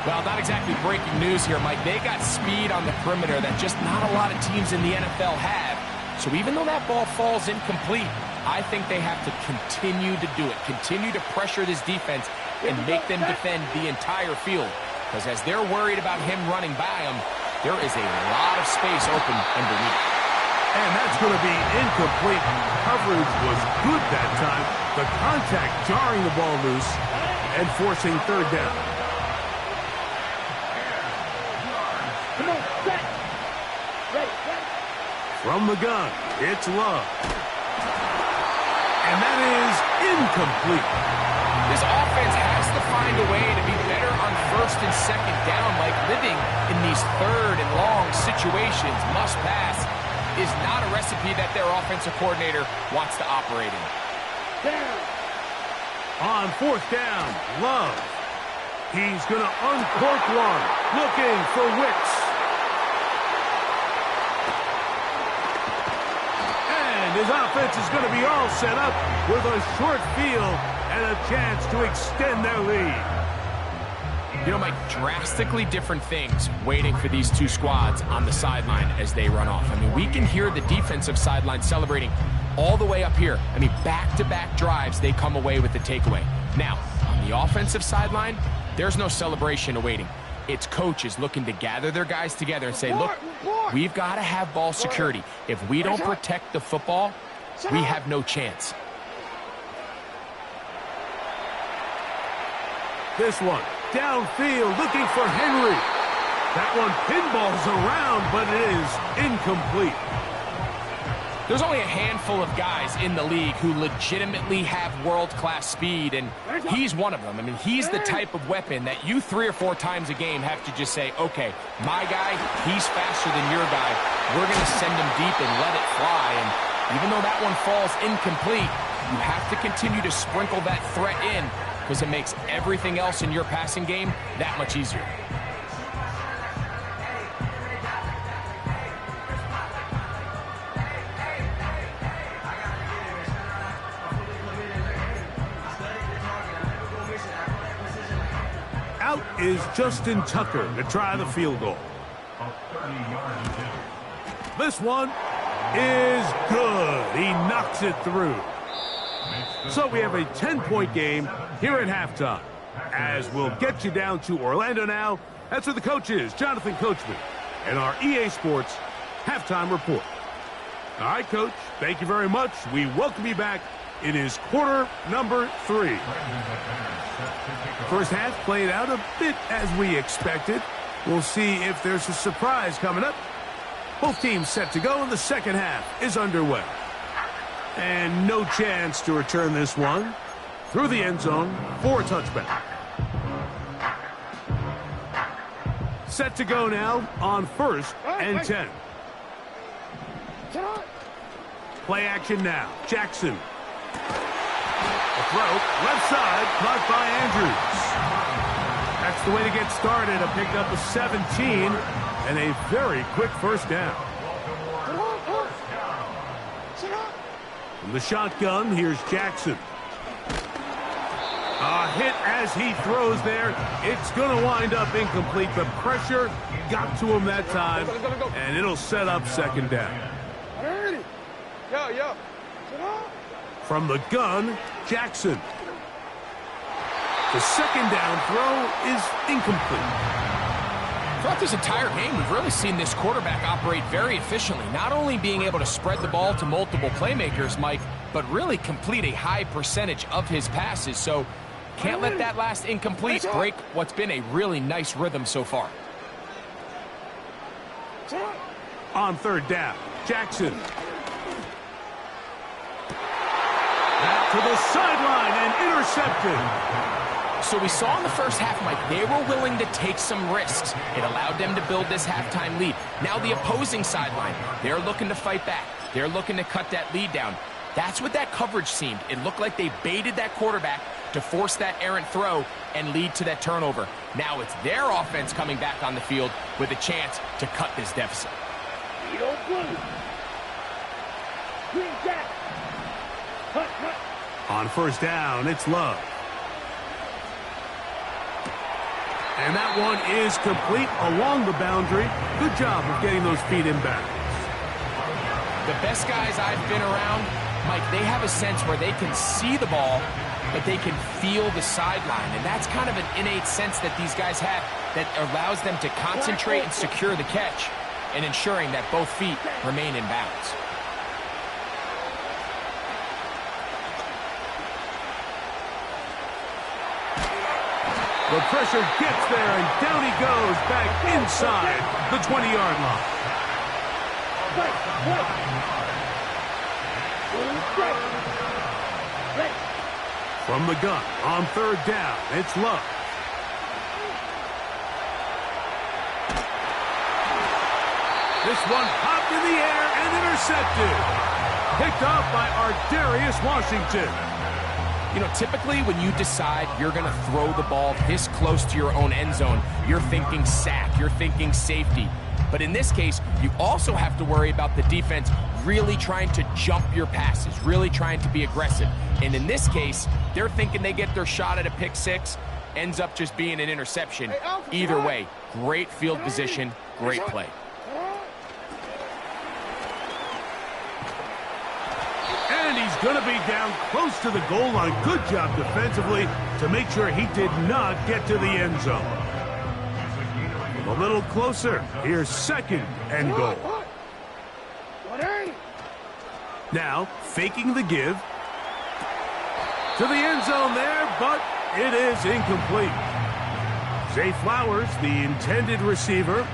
Well, not exactly breaking news here, Mike. They got speed on the perimeter that just not a lot of teams in the NFL have. So even though that ball falls incomplete, I think they have to continue to do it. Continue to pressure this defense and make them defend the entire field. Because as they're worried about him running by them, there is a lot of space open underneath. And that's going to be incomplete. Coverage was good that time. The contact jarring the ball loose and forcing 3rd down. Come on, set. Ready. From the gun, it's Love. And that is incomplete. This offense has to find a way to be better on 1st and 2nd down, like living in these 3rd and long situations. Must pass is not a recipe that their offensive coordinator wants to operate in. Down. On 4th down, Love. He's going to uncork one, looking for Wicks. And his offense is going to be all set up with a short field and a chance to extend their lead. You know, Mike, drastically different things waiting for these two squads on the sideline as they run off. I mean, we can hear the defensive sideline celebrating all the way up here. I mean, back-to-back drives, they come away with the takeaway. Now, on the offensive sideline, there's no celebration awaiting. It's coaches looking to gather their guys together and say, look, we've got to have ball security. If we don't protect the football, we have no chance. This one, downfield, looking for Henry. That one pinballs around, but it is incomplete. There's only a handful of guys in the league who legitimately have world-class speed, and he's one of them. I mean, he's the type of weapon that you 3 or 4 times a game have to just say, okay, my guy, he's faster than your guy. We're going to send him deep and let it fly. And even though that one falls incomplete, you have to continue to sprinkle that threat in because it makes everything else in your passing game that much easier. Out is Justin Tucker to try the field goal. This one is good. He knocks it through. So we have a 10-point game here at halftime. As we'll get you down to Orlando now, that's where the coach is, Jonathan Coachman, and our EA Sports halftime report. All right, Coach, thank you very much. We welcome you back. It is quarter number 3. First half played out a bit as we expected. We'll see if there's a surprise coming up. Both teams set to go, and the second half is underway. And no chance to return this one through the end zone for a touchback. Set to go now on 1st and 10. Play action now. Jackson. The throw, left side, caught by Andrews. That's the way to get started. A pick up of 17 and a very quick first down. From the shotgun, here's Jackson. A hit as he throws there. It's going to wind up incomplete. The pressure got to him that time, and it'll set up second down. From the gun, Jackson. The second down throw is incomplete. Throughout this entire game, we've really seen this quarterback operate very efficiently, not only being able to spread the ball to multiple playmakers, Mike, but really complete a high percentage of his passes. So can't let that last incomplete break what's been a really nice rhythm so far. On 3rd down, Jackson. Back to the sideline and intercepted. So we saw in the first half, Mike, they were willing to take some risks. It allowed them to build this halftime lead. Now the opposing sideline, they're looking to fight back. They're looking to cut that lead down. That's what that coverage seemed. It looked like they baited that quarterback to force that errant throw and lead to that turnover. Now it's their offense coming back on the field with a chance to cut this deficit. On first down, it's Love. And that one is complete along the boundary. Good job of getting those feet in bounds. The best guys I've been around, Mike, they have a sense where they can see the ball, but they can feel the sideline. And that's kind of an innate sense that these guys have that allows them to concentrate and secure the catch and ensuring that both feet remain in bounds. The pressure gets there, and down he goes back inside the 20-yard line. From the gun, on third down, it's Love. This one popped in the air and intercepted. Picked off by Ardarius Washington. You know, typically when you decide you're going to throw the ball this close to your own end zone, you're thinking sack, you're thinking safety. But in this case, you also have to worry about the defense really trying to jump your passes, really trying to be aggressive. And in this case, they're thinking they get their shot at a pick six, ends up just being an interception. Either way, great field position, great play. And he's going to be down close to the goal line. Good job defensively to make sure he did not get to the end zone. A little closer. Here's second and goal. Now, faking the give. To the end zone there, but it is incomplete. Zay Flowers, the intended receiver.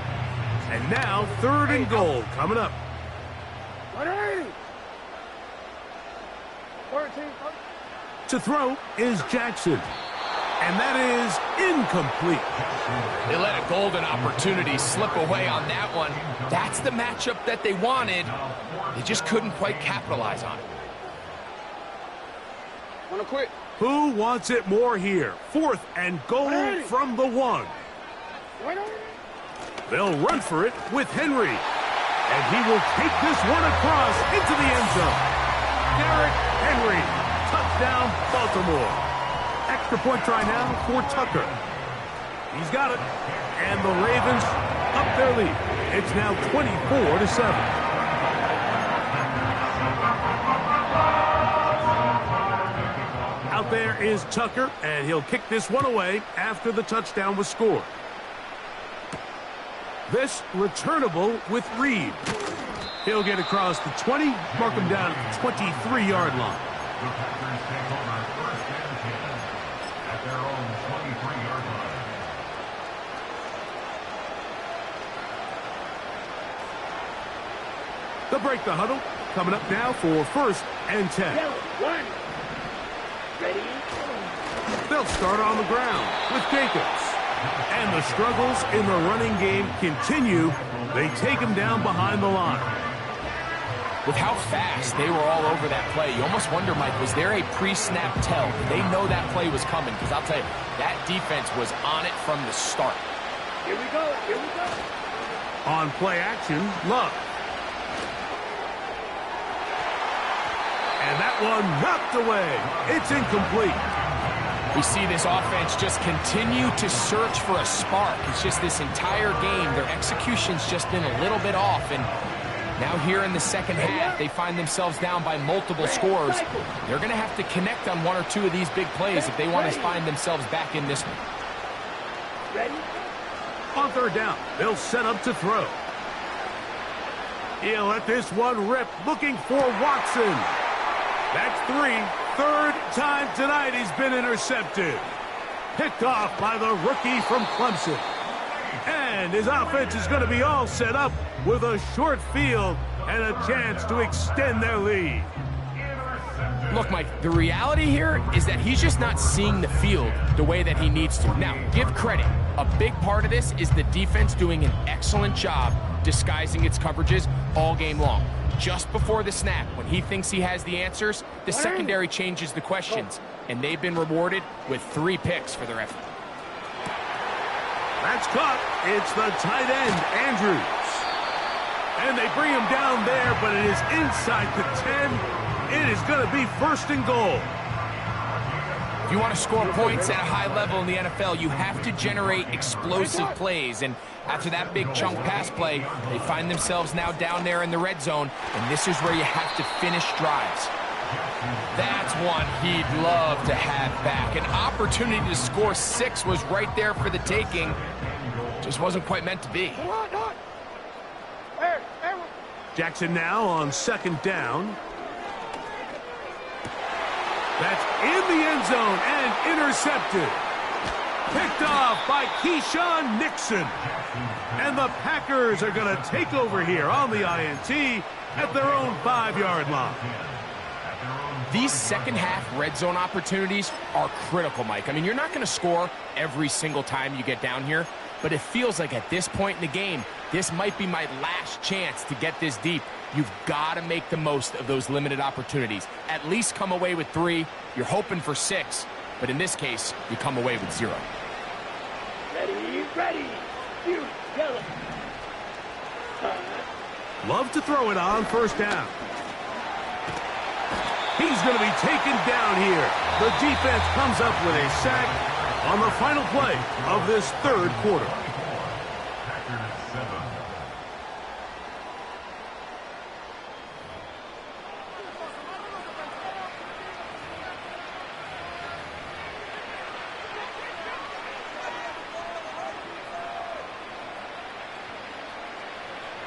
And now, third and goal coming up. To throw is Jackson. And that is incomplete. They let a golden opportunity slip away on that one. That's the matchup that they wanted. They just couldn't quite capitalize on it. Wanna quit? Who wants it more here? Fourth and goal from the one. They'll run for it with Henry. And he will take this one across into the end zone. Derrick Henry. Touchdown, Baltimore. Extra point try now for Tucker. He's got it. And the Ravens up their lead. It's now 24-7. Out there is Tucker, and he'll kick this one away after the touchdown was scored. This returnable with Reed. He'll get across the 20, mark him down at the 23-yard line. The Packers take over first and 10 at their own 23-yard line. They'll break the huddle. Coming up now for first and 10. Ready? They'll start on the ground with Jacobs. And the struggles in the running game continue. They take him down behind the line. With how fast they were all over that play, you almost wonder, Mike, was there a pre-snap tell? Did they know that play was coming? Because I'll tell you, that defense was on it from the start. Here we go. Here we go. On play action, Love. And that one knocked away. It's incomplete. We see this offense just continue to search for a spark. It's just this entire game, their execution's just been a little bit off. And now here in the second half, they find themselves down by multiple scores. They're going to have to connect on one or two of these big plays if they want to find themselves back in this one. Ready? On third down, they'll set up to throw. He'll let this one rip, looking for Watson. That's three. Third time tonight he's been intercepted. Picked off by the rookie from Clemson. And his offense is going to be all set up with a short field and a chance to extend their lead. Look, Mike, the reality here is that he's just not seeing the field the way that he needs to. Now, give credit. A big part of this is the defense doing an excellent job disguising its coverages all game long. just before the snap, when he thinks he has the answers, the secondary changes the questions, and they've been rewarded with 3 picks for their effort. That's caught. It's the tight end, Andrews. And they bring him down there, but it is inside the 10. It is going to be 1st and goal. If you want to score points at a high level in the NFL, you have to generate explosive plays. And after that big chunk pass play, they find themselves now down there in the red zone, and this is where you have to finish drives. That's one he'd love to have back. An opportunity to score 6 was right there for the taking. Just wasn't quite meant to be. Jackson now on 2nd down. That's in the end zone and intercepted. Picked off by Keyshawn Nixon. And the Packers are going to take over here on the INT at their own 5-yard line. These second-half red zone opportunities are critical, Mike. I mean, you're not going to score every single time you get down here, but it feels like at this point in the game, this might be my last chance to get this deep. You've got to make the most of those limited opportunities. At least come away with 3. You're hoping for 6, but in this case, you come away with 0. Ready. You yellow. Love to throw it on 1st down. He's going to be taken down here. The defense comes up with a sack on the final play of this 3rd quarter.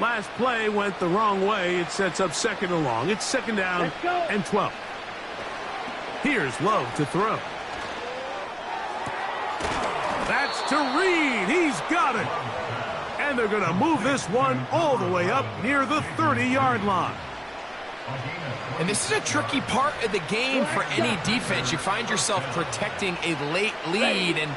Last play went the wrong way. It sets up 2nd and long. It's 2nd down and 12. Here's Love to throw. That's to Reed. He's got it. And they're going to move this one all the way up near the 30-yard line. And this is a tricky part of the game for any defense. You find yourself protecting a late lead, and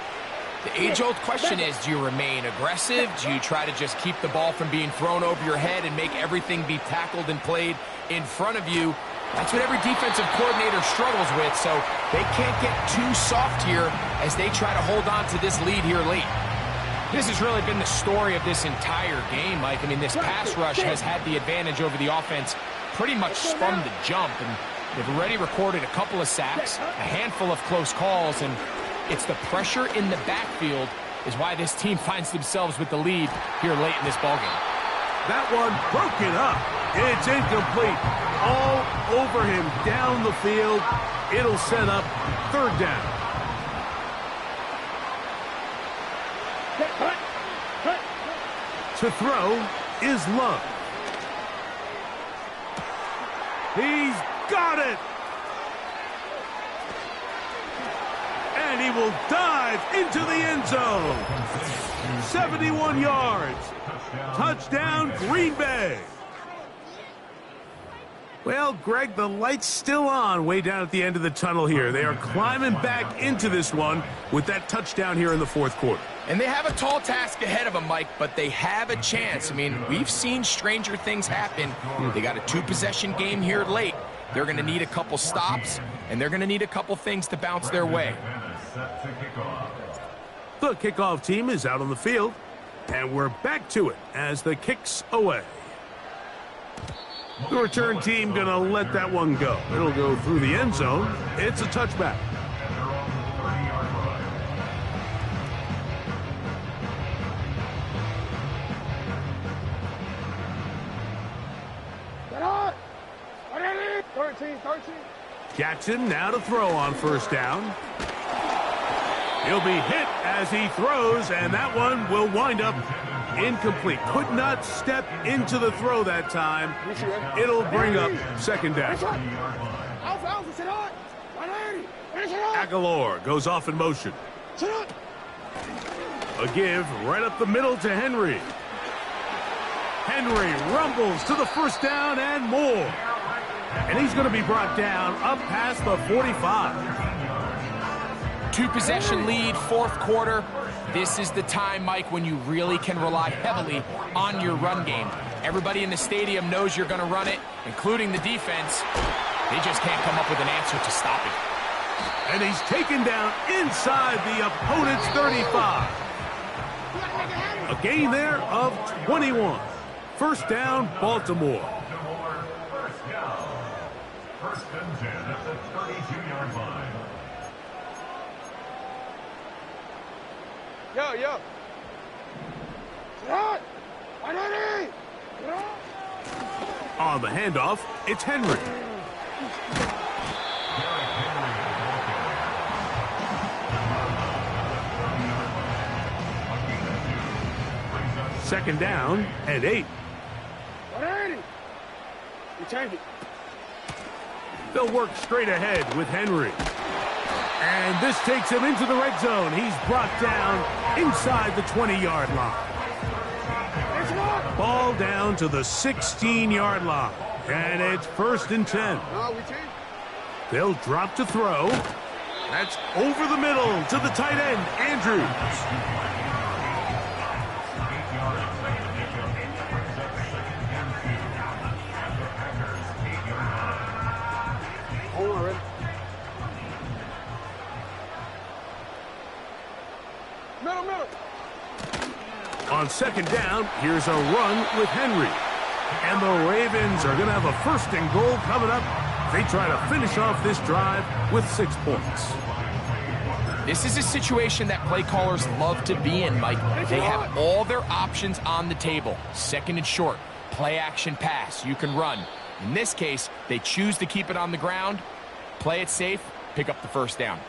the age-old question is, do you remain aggressive? Do you try to just keep the ball from being thrown over your head and make everything be tackled and played in front of you? That's what every defensive coordinator struggles with, so they can't get too soft here as they try to hold on to this lead here late. This has really been the story of this entire game, Mike. I mean, this pass rush has had the advantage over the offense pretty much from the jump, and they've already recorded a couple of sacks, a handful of close calls, and it's the pressure in the backfield is why this team finds themselves with the lead here late in this ballgame. That one broken up. It's incomplete. All over him down the field. It'll set up 3rd down. To throw is Love. He's got it. And he will dive into the end zone. 71 yards. Touchdown, Green Bay. Well, Greg, the light's still on way down at the end of the tunnel here. They are climbing back into this one with that touchdown here in the 4th quarter. And they have a tall task ahead of them, Mike, but they have a chance. I mean, we've seen stranger things happen. They got a 2-possession game here late. They're going to need a couple stops, and they're going to need a couple things to bounce their way. The kickoff team is out on the field, and we're back to it as the kick's away. The return team going to let that one go. It'll go through the end zone. It's a touchback. Jackson now to throw on 1st down. He'll be hit as he throws, and that one will wind up incomplete. Could not step into the throw that time. It'll bring up 2nd down. Aguilar goes off in motion. A give right up the middle to Henry. Henry rumbles to the 1st down and more. And he's going to be brought down up past the 45. 2-possession lead, 4th quarter. This is the time, Mike, when you really can rely heavily on your run game. Everybody in the stadium knows you're going to run it, including the defense. They just can't come up with an answer to stop it. And he's taken down inside the opponent's 35. A gain there of 21. First down, Baltimore. Baltimore, first down. First and 10 at the 32-yard line. Yo. Run! Ready! On the handoff, it's Henry. Second down and 8. Ready! You change it. They'll work straight ahead with Henry. And this takes him into the red zone. He's brought down inside the 20-yard line. Ball down to the 16-yard line. And it's first and 10. They'll drop to throw. That's over the middle to the tight end, Andrews. On second down, here's a run with Henry. And the Ravens are going to have a first and goal coming up. They try to finish off this drive with 6 points. This is a situation that play callers love to be in, Mike. They have all their options on the table. Second and short, play action pass, you can run. In this case, they choose to keep it on the ground, play it safe, pick up the first down.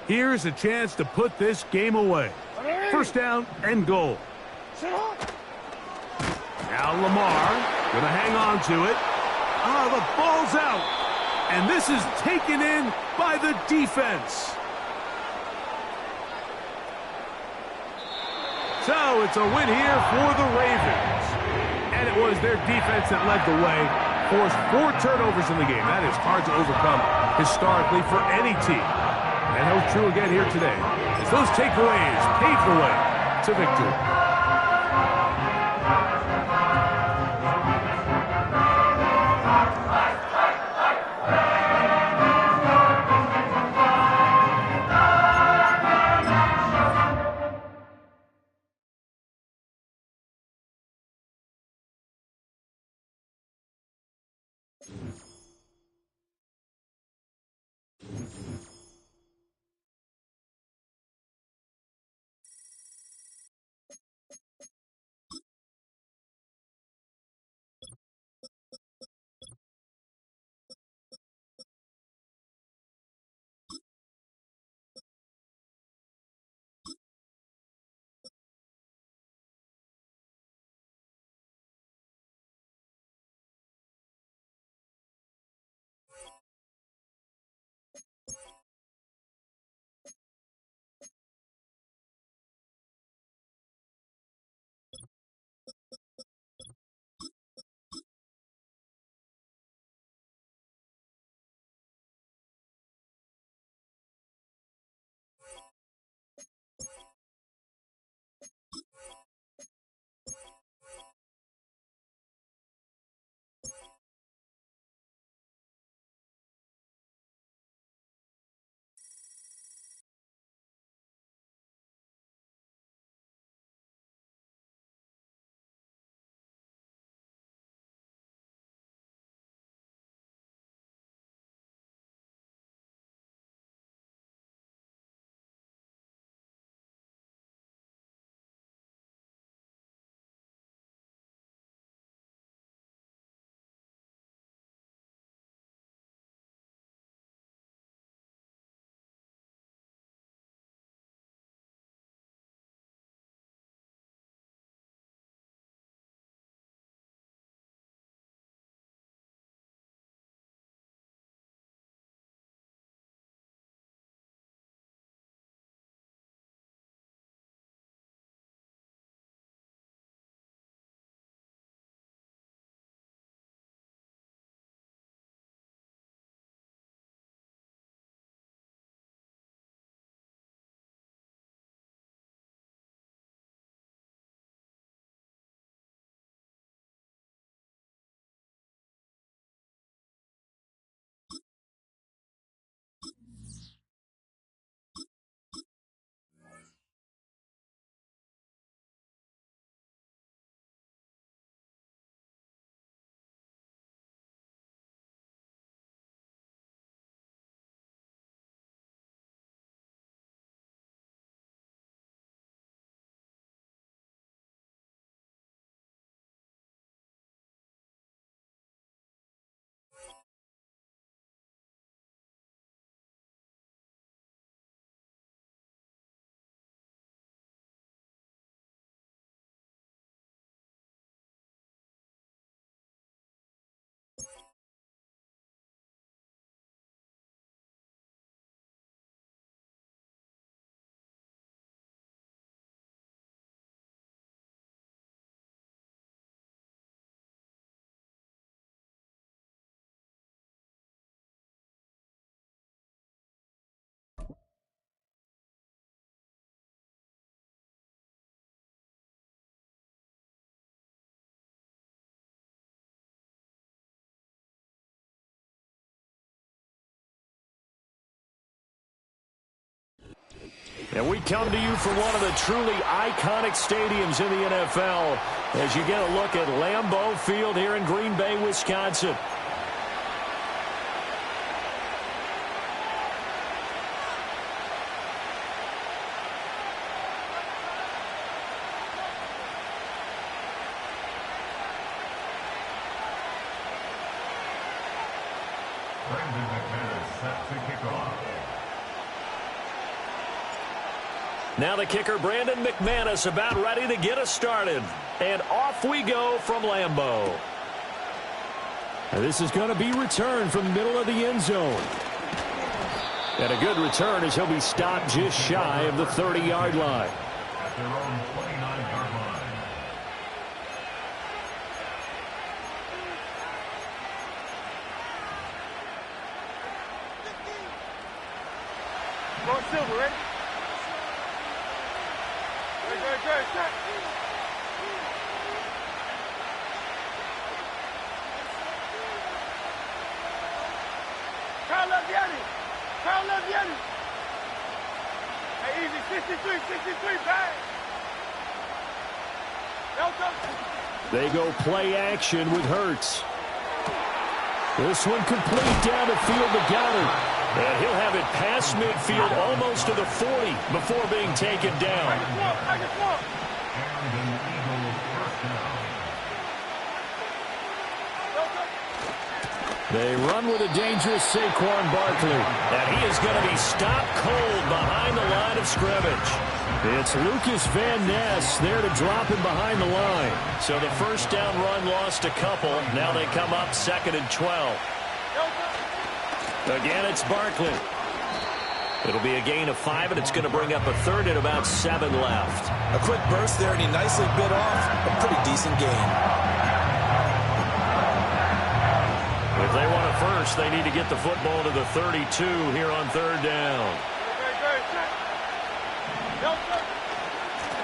Here's a chance to put this game away. First down and goal. Now Lamar going to hang on to it. The ball's out. And this is taken in by the defense. So it's a win here for the Ravens. And it was their defense that led the way. Forced 4 turnovers in the game. That is hard to overcome historically for any team. And held true again here today, as those takeaways pave the way to victory. And we come to you from one of the truly iconic stadiums in the NFL as you get a look at Lambeau Field here in Green Bay, Wisconsin. Now the kicker, Brandon McManus, about ready to get us started. And off we go from Lambeau. And this is going to be returned from the middle of the end zone. And a good return as he'll be stopped just shy of the 30-yard line. At their own 29-yard line. Go Silver, ready? Good. Carl Leviani. Hey, easy, 63, bang. They go play action with Hurts. This one complete down the field to Goddard. And he'll have it past midfield almost to the 40 before being taken down. And an Eagles first down. They run with a dangerous Saquon Barkley. And he is going to be stopped cold behind the line of scrimmage. It's Lucas Van Ness there to drop him behind the line. So the first down run lost a couple. Now they come up 2nd and 12. Again, it's Barkley. It'll be a gain of 5, and it's going to bring up a 3rd and about 7 left. A quick burst there, and he nicely bit off a pretty decent gain. If they want a first, they need to get the football to the 32 here on 3rd down.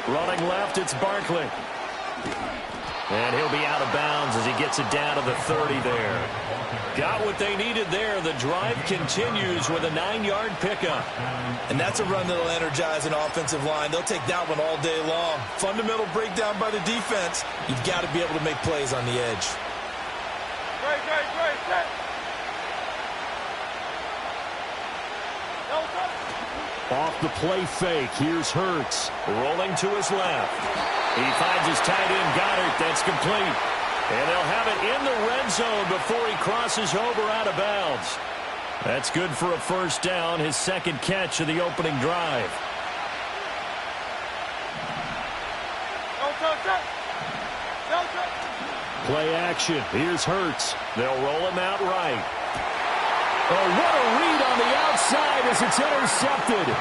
Running left, it's Barkley. And he'll be out of bounds as he gets it down to the 30 there. Got what they needed there. The drive continues with a 9-yard pickup. And that's a run that'll energize an offensive line. They'll take that one all day long. Fundamental breakdown by the defense. You've got to be able to make plays on the edge. Great, set. Off the play fake, here's Hurts. Rolling to his left. He finds his tight end, Goddard. That's complete. And they'll have it in the red zone before he crosses over out of bounds. That's good for a first down, his 2nd catch of the opening drive. Play action. Here's Hurts. They'll roll him out right. Oh, what a read on the outside as it's intercepted.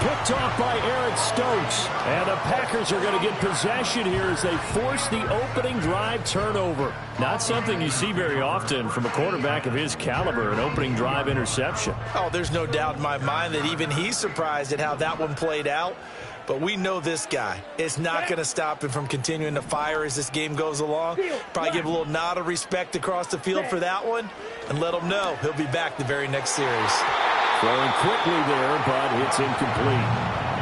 Picked off by Eric Stokes. And the Packers are going to get possession here as they force the opening drive turnover. Not something you see very often from a quarterback of his caliber, an opening drive interception. Oh, there's no doubt in my mind that even he's surprised at how that one played out. But we know this guy. It's not going to stop him from continuing to fire as this game goes along. Probably give a little nod of respect across the field for that one and let him know he'll be back the very next series. Throwing quickly there, but it's incomplete.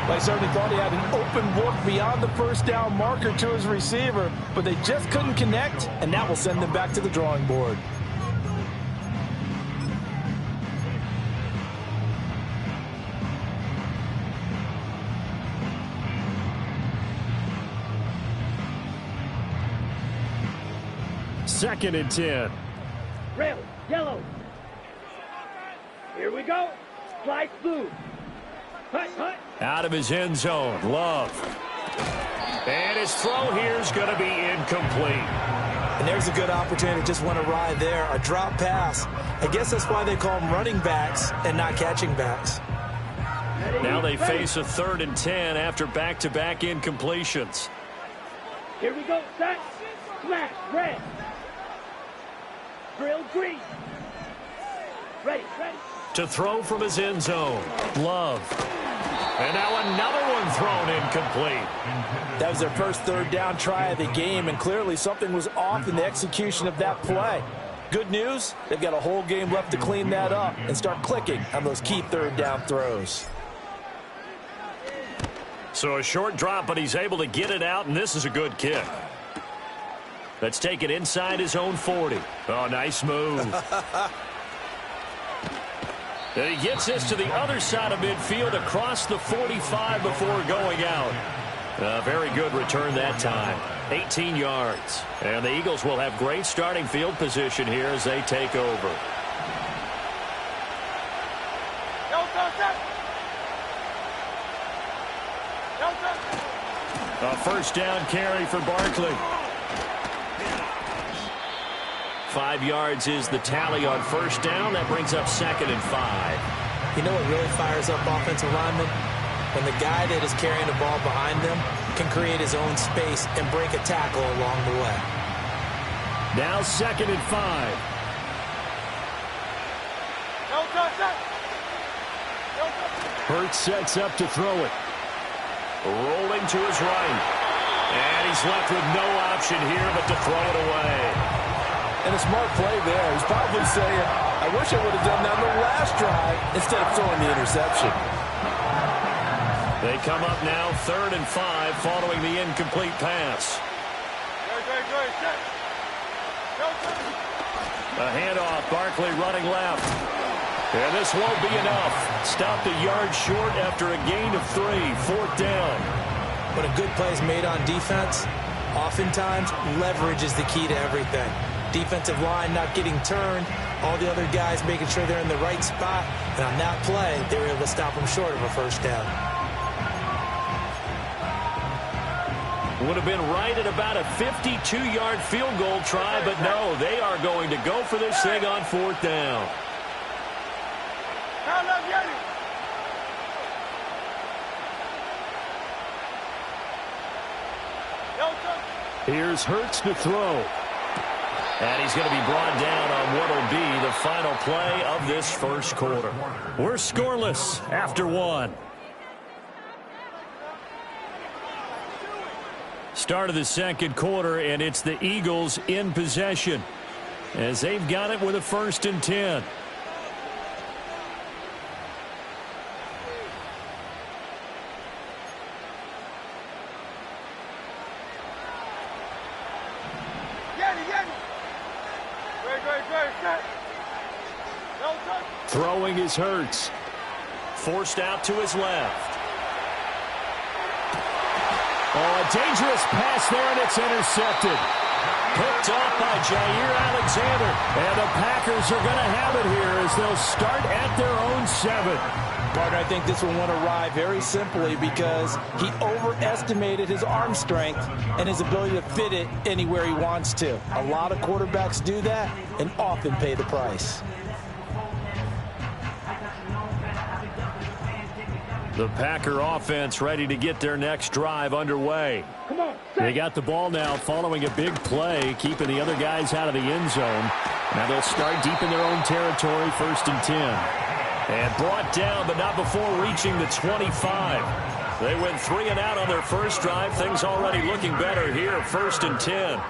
I certainly thought he had an open look beyond the first down marker to his receiver, but they just couldn't connect, and that will send them back to the drawing board. Second and 10. Red, yellow. Here we go. Slide through. Hut. Out of his end zone, Love. And his throw here is going to be incomplete. And there's a good opportunity to just went awry there. A drop pass. I guess that's why they call them running backs and not catching backs. Now they face a 3rd and 10 after back-to-back incompletions. Here we go. Set. Smash. Red. Drill green. Ready. To throw from his end zone, Love. And now another one thrown incomplete. That was their first 3rd down try of the game, and clearly something was off in the execution of that play. Good news, they've got a whole game left to clean that up and start clicking on those key 3rd down throws. So a short drop, but he's able to get it out, and this is a good kick. Let's take it inside his own 40. Oh, nice move. And he gets this to the other side of midfield across the 45 before going out. A very good return that time. 18 yards. And the Eagles will have great starting field position here as they take over. A first down carry for Barkley. 5 yards is the tally on first down. That brings up 2nd and 5. You know what really fires up offensive linemen? When the guy that is carrying the ball behind them can create his own space and break a tackle along the way. Now 2nd and 5. Hurts sets up to throw it. Rolling to his right. And he's left with no option here but to throw it away. And a smart play there. He's probably saying, I wish I would have done that on the last drive instead of throwing the interception. They come up now 3rd and 5 following the incomplete pass. A handoff, Barkley running left. And this won't be enough. Stopped a yard short after a gain of 3, 4th down. When a good play is made on defense, oftentimes leverage is the key to everything. Defensive line not getting turned, all the other guys making sure they're in the right spot, and on that play, they were able to stop them short of a first down. Would have been right at about a 52-yard field goal try, but no, they are going to go for this thing on 4th down. Here's Hurts to throw. And he's going to be brought down on what will be the final play of this first quarter. We're scoreless after 1. Start of the second quarter, and it's the Eagles in possession as they've got it with a 1st and 10. Throwing is Hurts. Forced out to his left. Oh, a dangerous pass there, and it's intercepted. Picked off by Jair Alexander. And the Packers are going to have it here as they'll start at their own 7. Partner, I think this one won't arrive very simply because he overestimated his arm strength and his ability to fit it anywhere he wants to. A lot of quarterbacks do that and often pay the price. The Packer offense ready to get their next drive underway. Come on, they got the ball now following a big play, keeping the other guys out of the end zone. Now they'll start deep in their own territory, 1st and 10. And brought down, but not before reaching the 25. They went 3 and out on their first drive. Things already looking better here, 1st and 10.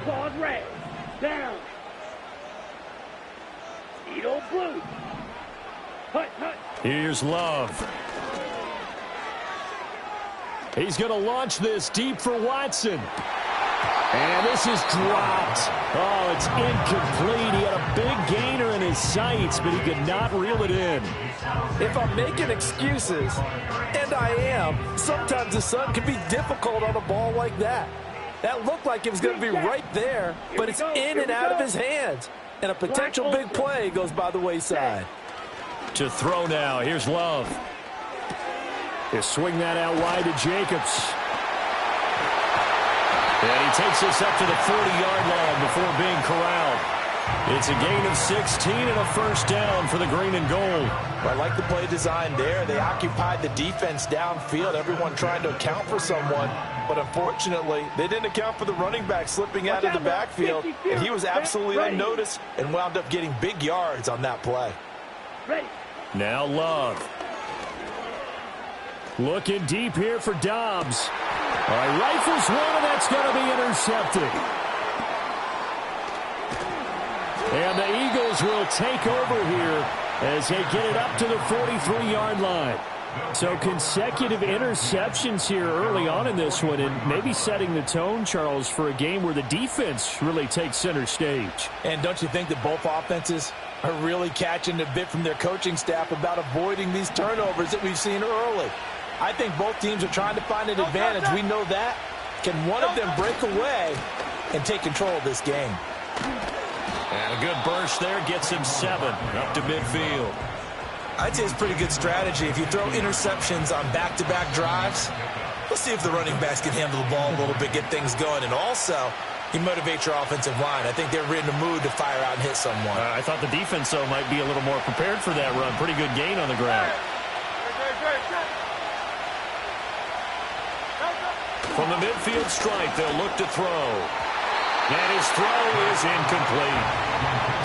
Claude red. Down. Edo blue. Hut, hut. Here's Love. He's going to launch this deep for Watson. And this is dropped. Oh, it's incomplete. He had a big gainer in his sights, but he could not reel it in. If I'm making excuses, and I am, sometimes the sun can be difficult on a ball like that. That looked like it was going to be right there, but it's in and out of his hands. And a potential big play goes by the wayside. To throw now. Here's Love. He'll swing that out wide to Jacobs. And he takes this up to the 40-yard line before being corralled. It's a gain of 16 and a first down for the green and gold. I like the play design there. They occupied the defense downfield, everyone trying to account for someone. But unfortunately, they didn't account for the running back slipping out of the backfield. And he was absolutely unnoticed and wound up getting big yards on that play. Now Love. Looking deep here for Dobbs. Rifles one, and that's going to be intercepted. And the Eagles will take over here as they get it up to the 43-yard line. So consecutive interceptions here early on in this one, and maybe setting the tone, Charles, for a game where the defense really takes center stage. And don't you think that both offenses are really catching a bit from their coaching staff about avoiding these turnovers that we've seen early? I think both teams are trying to find an advantage. We know that. Can one of them break away and take control of this game? And a good burst there gets him 7 up to midfield. I'd say it's a pretty good strategy. If you throw interceptions on back-to-back drives, let's see if the running backs can handle the ball a little bit, get things going. And also, you motivate your offensive line. I think they're in the mood to fire out and hit someone. I thought the defense, though, might be a little more prepared for that run. Pretty good gain on the ground. From the midfield stripe, they'll look to throw. And his throw is incomplete.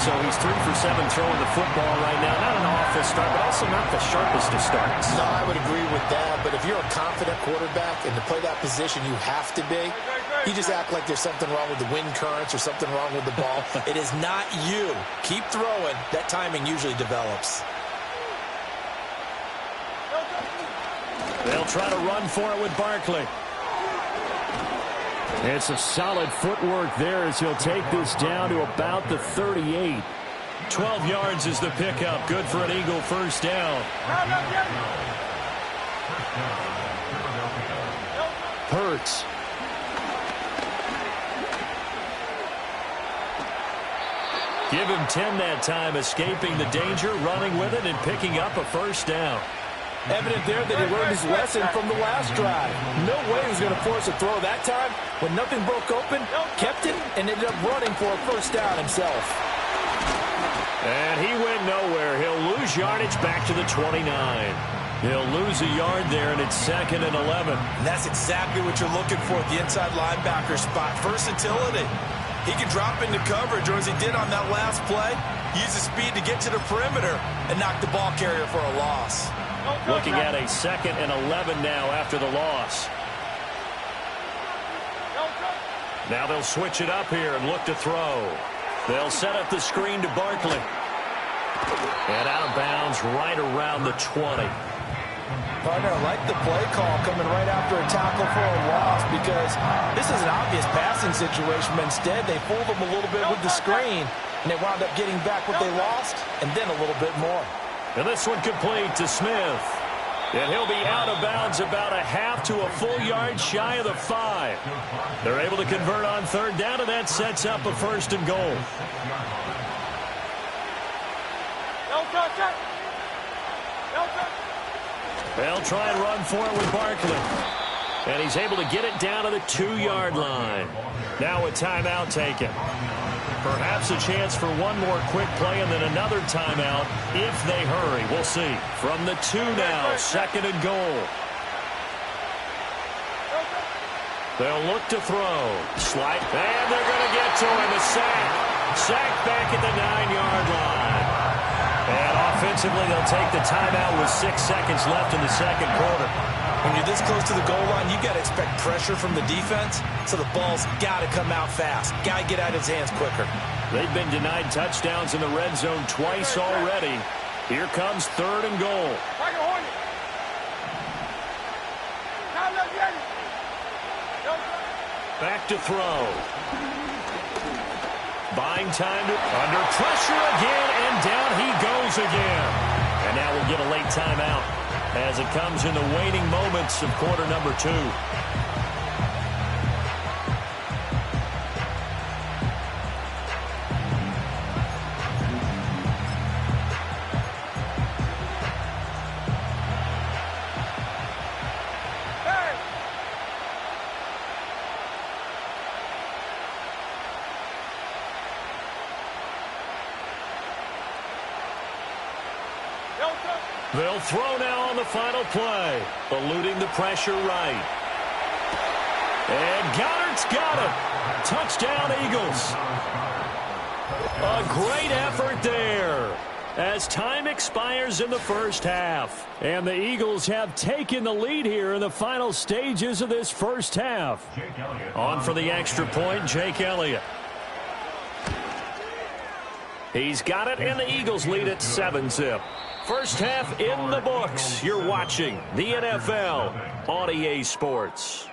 So he's 3 for 7 throwing the football right now. Not an awful start, but also not the sharpest of starts. No, I would agree with that. But if you're a confident quarterback and to play that position, you have to be. You just act like there's something wrong with the wind currents or something wrong with the ball. It is not you. Keep throwing. That timing usually develops. They'll try to run for it with Barkley. It's a solid footwork there as he'll take this down to about the 38. 12 yards is the pickup. Good for an Eagle first down. Hurts. Give him 10 that time, escaping the danger, running with it, and picking up a first down. Evident there that he learned his lesson from the last drive. No way he was going to force a throw that time. When nothing broke open, kept it, and ended up running for a first down himself. And he went nowhere. He'll lose yardage back to the 29. He'll lose a yard there, and it's 2nd and 11. And that's exactly what you're looking for at the inside linebacker spot. Versatility. He can drop into coverage, or as he did on that last play, use his speed to get to the perimeter and knock the ball carrier for a loss. Looking at a 2nd and 11 now after the loss. Now they'll switch it up here and look to throw. They'll set up the screen to Barkley. And out of bounds right around the 20. Partner, I like the play call coming right after a tackle for a loss because this is an obvious passing situation, but instead they fooled them a little bit with the screen, and they wound up getting back what they lost and then a little bit more. And this one complete to Smith. And he'll be out of bounds about a half to a full yard shy of the 5. They're able to convert on 3rd down, and that sets up a 1st and goal. They'll try and run for it with Barkley. And he's able to get it down to the 2-yard line. Now a timeout taken. Perhaps a chance for one more quick play and then another timeout if they hurry. We'll see. From the 2 now, 2nd and goal. They'll look to throw. Slide. And they're going to get to him. A sack. Sack back at the 9-yard line. And offensively, they'll take the timeout with 6 seconds left in the 2nd quarter. When you're this close to the goal line, you got to expect pressure from the defense, so the ball's got to come out fast. Got to get out of his hands quicker. They've been denied touchdowns in the red zone twice already. Here comes 3rd and goal. Back to throw. Buying time under pressure again, and down he goes again. And now we'll get a late timeout as it comes in the waning moments of quarter number 2. They'll throw now on the final play, eluding the pressure right. And Goddard's got it. Touchdown, Eagles. A great effort there as time expires in the first half. And the Eagles have taken the lead here in the final stages of this first half. On for the extra point, Jake Elliott. He's got it, and the Eagles lead at 7-zip. First half in the books. You're watching the NFL on EA Sports.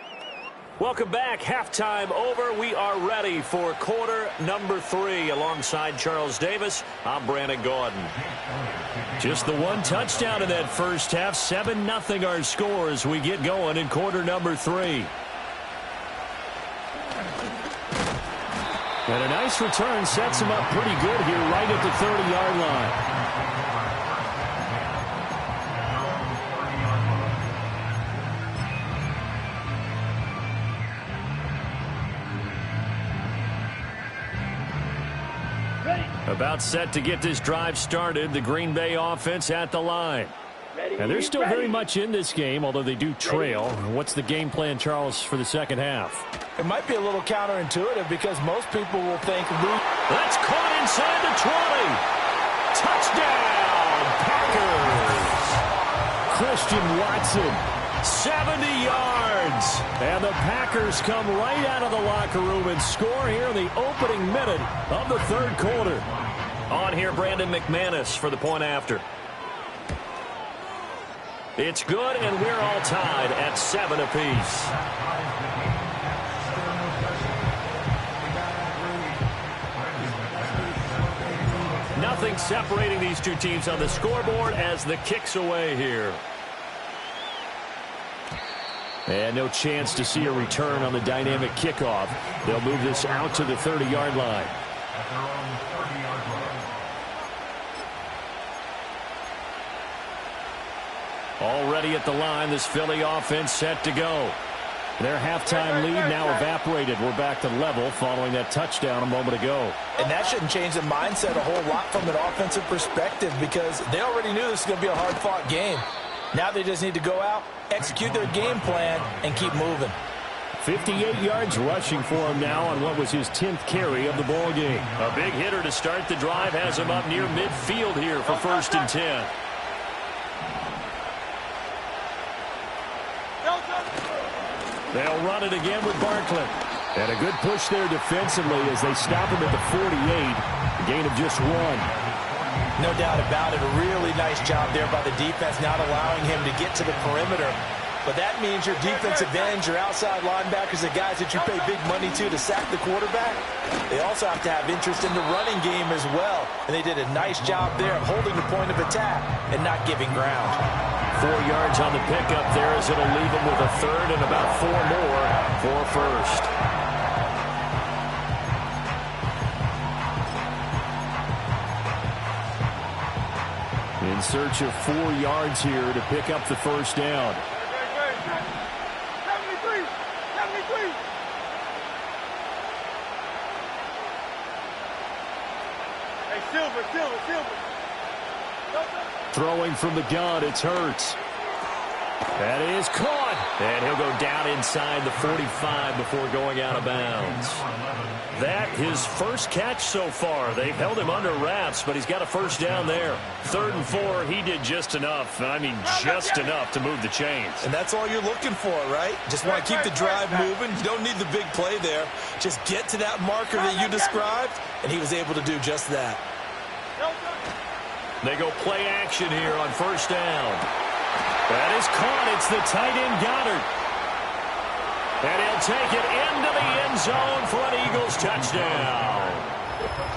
Welcome back. Halftime over. We are ready for quarter number 3. Alongside Charles Davis, I'm Brandon Gaudin. Just the one touchdown in that first half. 7-0 our score as we get going in quarter number 3. And a nice return sets him up pretty good here right at the 30-yard line. About set to get this drive started. The Green Bay offense at the line. And they're still very much in this game, although they do trail. What's the game plan, Charles, for the second half? It might be a little counterintuitive because most people will think that's caught inside the 20. Touchdown, Packers. Christian Watson, 70 yards. And the Packers come right out of the locker room and score here in the opening minute of the third quarter. On here, Brandon McManus for the point after. It's good, and we're all tied at 7 apiece. Nothing separating these two teams on the scoreboard as the kick's away here. And no chance to see a return on the dynamic kickoff. They'll move this out to the 30-yard line. Already at the line, this Philly offense set to go. Their halftime lead now evaporated. We're back to level following that touchdown a moment ago. And that shouldn't change the mindset a whole lot from an offensive perspective because they already knew this was going to be a hard-fought game. Now they just need to go out, execute their game plan, and keep moving. 58 yards rushing for him now on what was his 10th carry of the ball game. A big hitter to start the drive has him up near midfield here for 1st and 10. They'll run it again with Barkley. And a good push there defensively as they stop him at the 48. A gain of just 1. No doubt about it. A really nice job there by the defense, not allowing him to get to the perimeter. But that means your defensive ends, your outside linebackers, the guys that you pay big money to sack the quarterback, they also have to have interest in the running game as well. And they did a nice job there of holding the point of attack and not giving ground. 4 yards on the pickup there as it'll leave him with a third and about 4 more for first. In search of 4 yards here to pick up the first down. 73. Hey, Silver. Throwing from the gun, it's Hurts. That is caught. And he'll go down inside the 45 before going out of bounds. That his first catch so far. They've held him under wraps, but he's got a first down there. 3rd and 4, he did just enough. I mean, just enough to move the chains. And that's all you're looking for, right? Just want to keep the drive moving. You don't need the big play there. Just get to that marker that you described, and he was able to do just that. They go play action here on 1st down. That is caught. It's the tight end Goddard. And he'll take it into the end zone for an Eagles touchdown.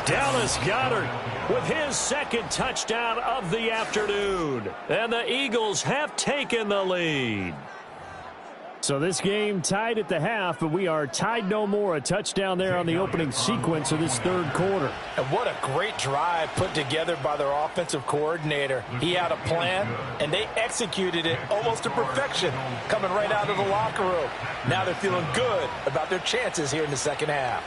Dallas Goedert with his 2nd touchdown of the afternoon. And the Eagles have taken the lead. So this game tied at the half, but we are tied no more. A touchdown there on the opening sequence of this 3rd quarter. And what a great drive put together by their offensive coordinator. He had a plan, and they executed it almost to perfection, coming right out of the locker room. Now they're feeling good about their chances here in the second half.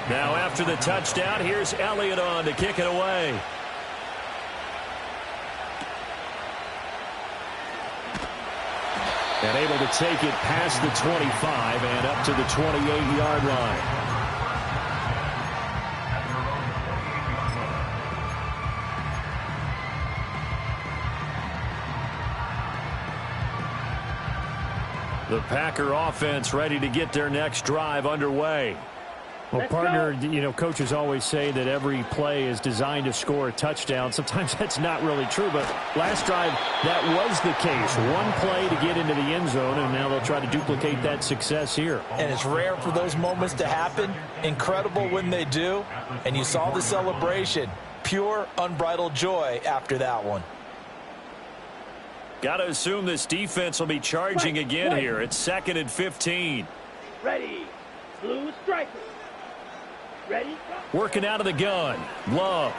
Now after the touchdown, here's Elliott on to kick it away. And able to take it past the 25 and up to the 28-yard line. The Packer offense ready to get their next drive underway. Well, partner, you know, coaches always say that every play is designed to score a touchdown. Sometimes that's not really true, but last drive, that was the case. One play to get into the end zone, and now they'll try to duplicate that success here. And it's rare for those moments to happen. Incredible when they do. And you saw the celebration. Pure, unbridled joy after that one. Got to assume this defense will be charging again here. It's 2nd and 15. Ready. Blue striker. Ready. Working out of the gun. Love.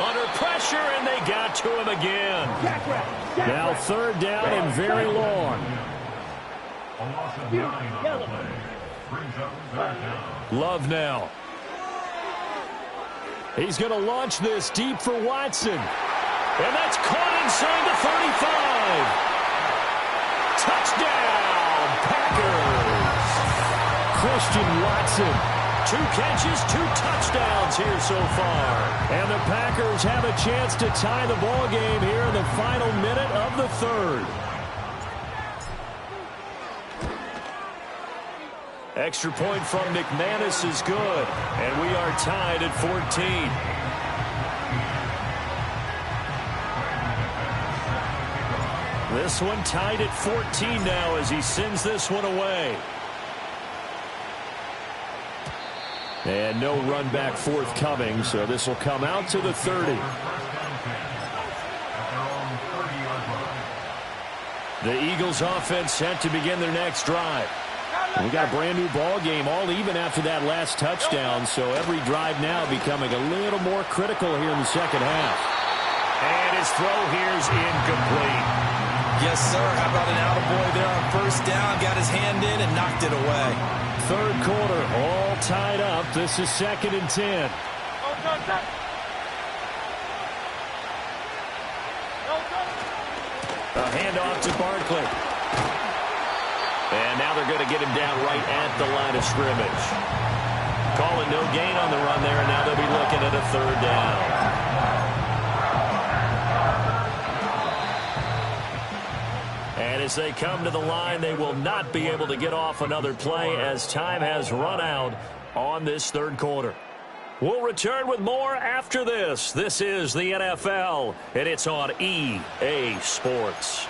Under pressure, and they got to him again. Now 3rd down and very long. Love now. He's going to launch this deep for Watson. And that's caught inside the 35. Touchdown, Packers. Christian Watson. 2 catches, 2 touchdowns here so far. And the Packers have a chance to tie the ball game here in the final minute of the 3rd. Extra point from McManus is good. And we are tied at 14. This one tied at 14 now as he sends this one away. And no run back forthcoming, so this will come out to the 30. The Eagles offense set to begin their next drive. We got a brand new ball game, all even after that last touchdown, so every drive now becoming a little more critical here in the second half. And his throw here's incomplete. Yes, sir. How about an attaboy there on 1st down? Got his hand in and knocked it away. 3rd quarter, all tied up. This is 2nd and 10. A handoff to Barkley. And now they're going to get him down right at the line of scrimmage. Calling no gain on the run there, and now they'll be looking at a 3rd down. And as they come to the line, they will not be able to get off another play as time has run out on this 3rd quarter. We'll return with more after this. This is the NFL, and it's on EA Sports.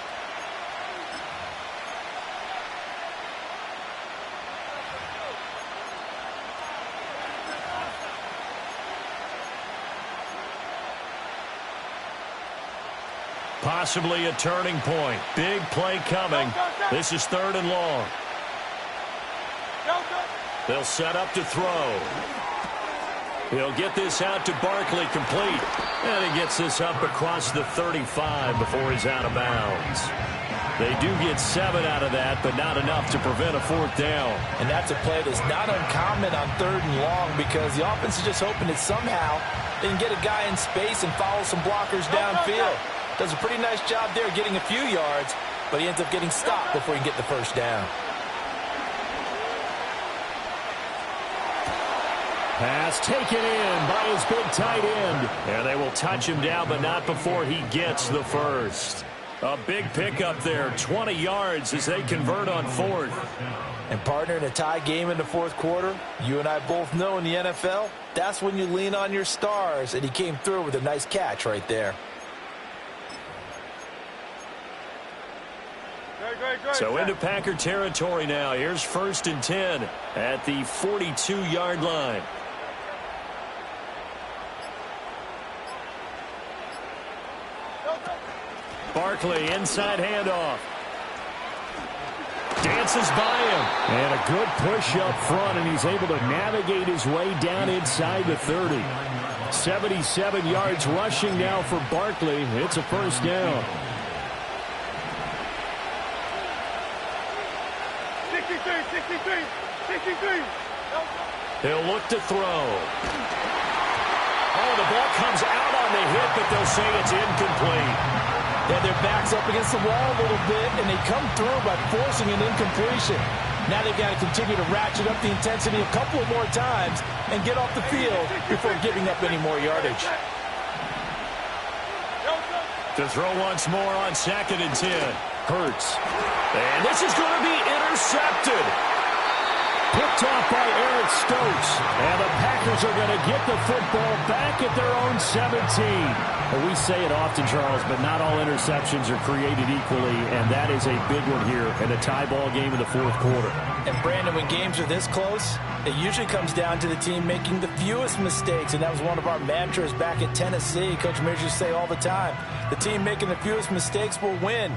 Possibly a turning point. Big play coming. This is 3rd and long. They'll set up to throw. He'll get this out to Barkley, complete. And he gets this up across the 35 before he's out of bounds. They do get 7 out of that, but not enough to prevent a 4th down. And that's a play that's not uncommon on 3rd and long because the offense is just hoping that somehow they can get a guy in space and follow some blockers downfield. Does a pretty nice job there getting a few yards, but he ends up getting stopped before he can get the 1st down. Pass taken in by his big tight end. And they will touch him down, but not before he gets the 1st. A big pickup there, 20 yards as they convert on 4th. And partner, in a tie game in the 4th quarter, you and I both know in the NFL, that's when you lean on your stars, and he came through with a nice catch right there. So into Packer territory now. Here's 1st and 10 at the 42-yard line. Barkley, inside handoff. Dances by him. And a good push up front, and he's able to navigate his way down inside the 30. 77 yards rushing now for Barkley. It's a 1st down. 63. He'll look to throw. Oh, the ball comes out on the hit, but they'll say it's incomplete. Yeah, their back's up against the wall a little bit, and they come through by forcing an incompletion. Now they've got to continue to ratchet up the intensity a couple of more times and get off the field before giving up any more yardage. To throw once more on 2nd and 10. Hurts. And this is going to be intercepted. Picked off by Eric Stokes. And the Packers are going to get the football back at their own 17. Well, we say it often, Charles, but not all interceptions are created equally, and that is a big one here in a tie ball game in the fourth quarter. And, Brandon, when games are this close, it usually comes down to the team making the fewest mistakes, and that was one of our mantras back at Tennessee. Coach Mears used to say all the time, the team making the fewest mistakes will win.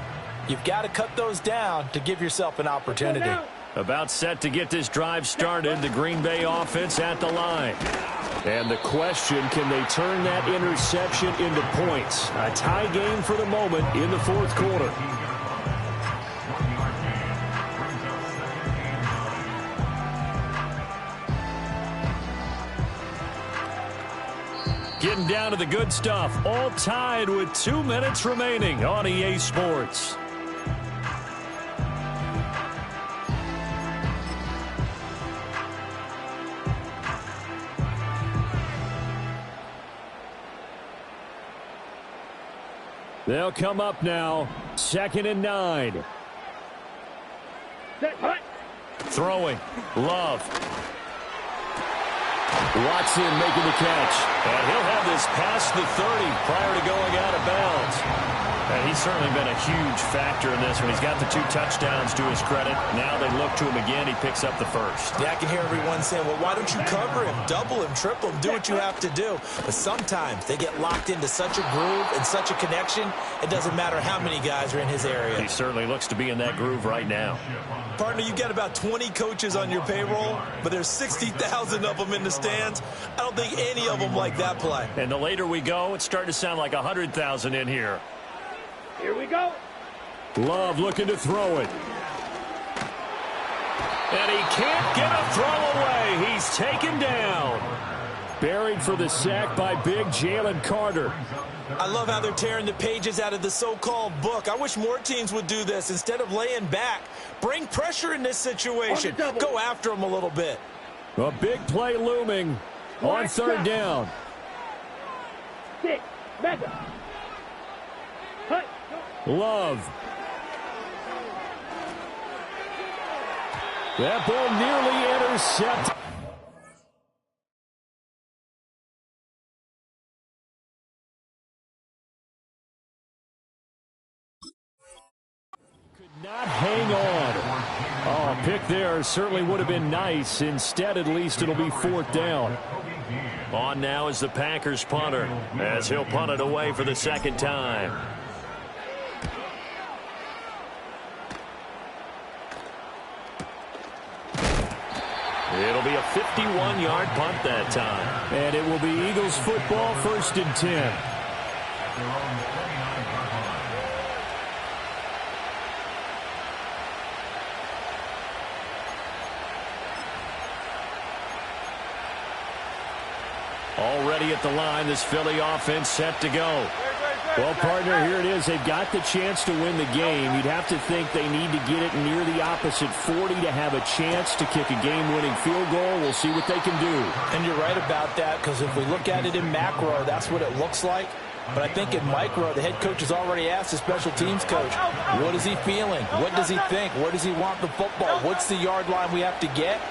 You've got to cut those down to give yourself an opportunity. About set to get this drive started, the Green Bay offense at the line. And the question, can they turn that interception into points? A tie game for the moment in the fourth quarter. Getting down to the good stuff, all tied with 2 minutes remaining on EA Sports. They'll come up now, 2nd and 9. Throwing, Love. Watson making the catch. And he'll have this past the 30 prior to going out of bounds. And he's certainly been a huge factor in this one. He's got the 2 touchdowns to his credit. Now they look to him again. He picks up the first. Yeah, I can hear everyone saying, well, why don't you cover him, double him, triple him, do what you have to do. But sometimes they get locked into such a groove and such a connection, it doesn't matter how many guys are in his area. He certainly looks to be in that groove right now. Partner, you've got about 20 coaches on your payroll, but there's 60,000 of them in the stands. I don't think any of them like that play. And the later we go, it's starting to sound like 100,000 in here. Here we go. Love looking to throw it. And he can't get a throw away. He's taken down. Buried for the sack by big Jalen Carter. I love how they're tearing the pages out of the so-called book. I wish more teams would do this instead of laying back. Bring pressure in this situation. Go after them a little bit. A big play looming on 3rd down. 6, Mega. Love. That ball nearly intercepted. Could not hang on. Oh, pick there certainly would have been nice. Instead, at least it'll be 4th down. On now is the Packers punter, as he'll punt it away for the 2nd time. It'll be a 51-yard punt that time. And it will be Eagles football, 1st and 10. Already at the line, this Philly offense set to go. Well, partner, here it is. They've got the chance to win the game. You'd have to think they need to get it near the opposite 40 to have a chance to kick a game-winning field goal. We'll see what they can do. And you're right about that, because if we look at it in macro, that's what it looks like. But I think in micro, the head coach has already asked the special teams coach, what is he feeling? What does he think? Where does he want the football? What's the yard line we have to get?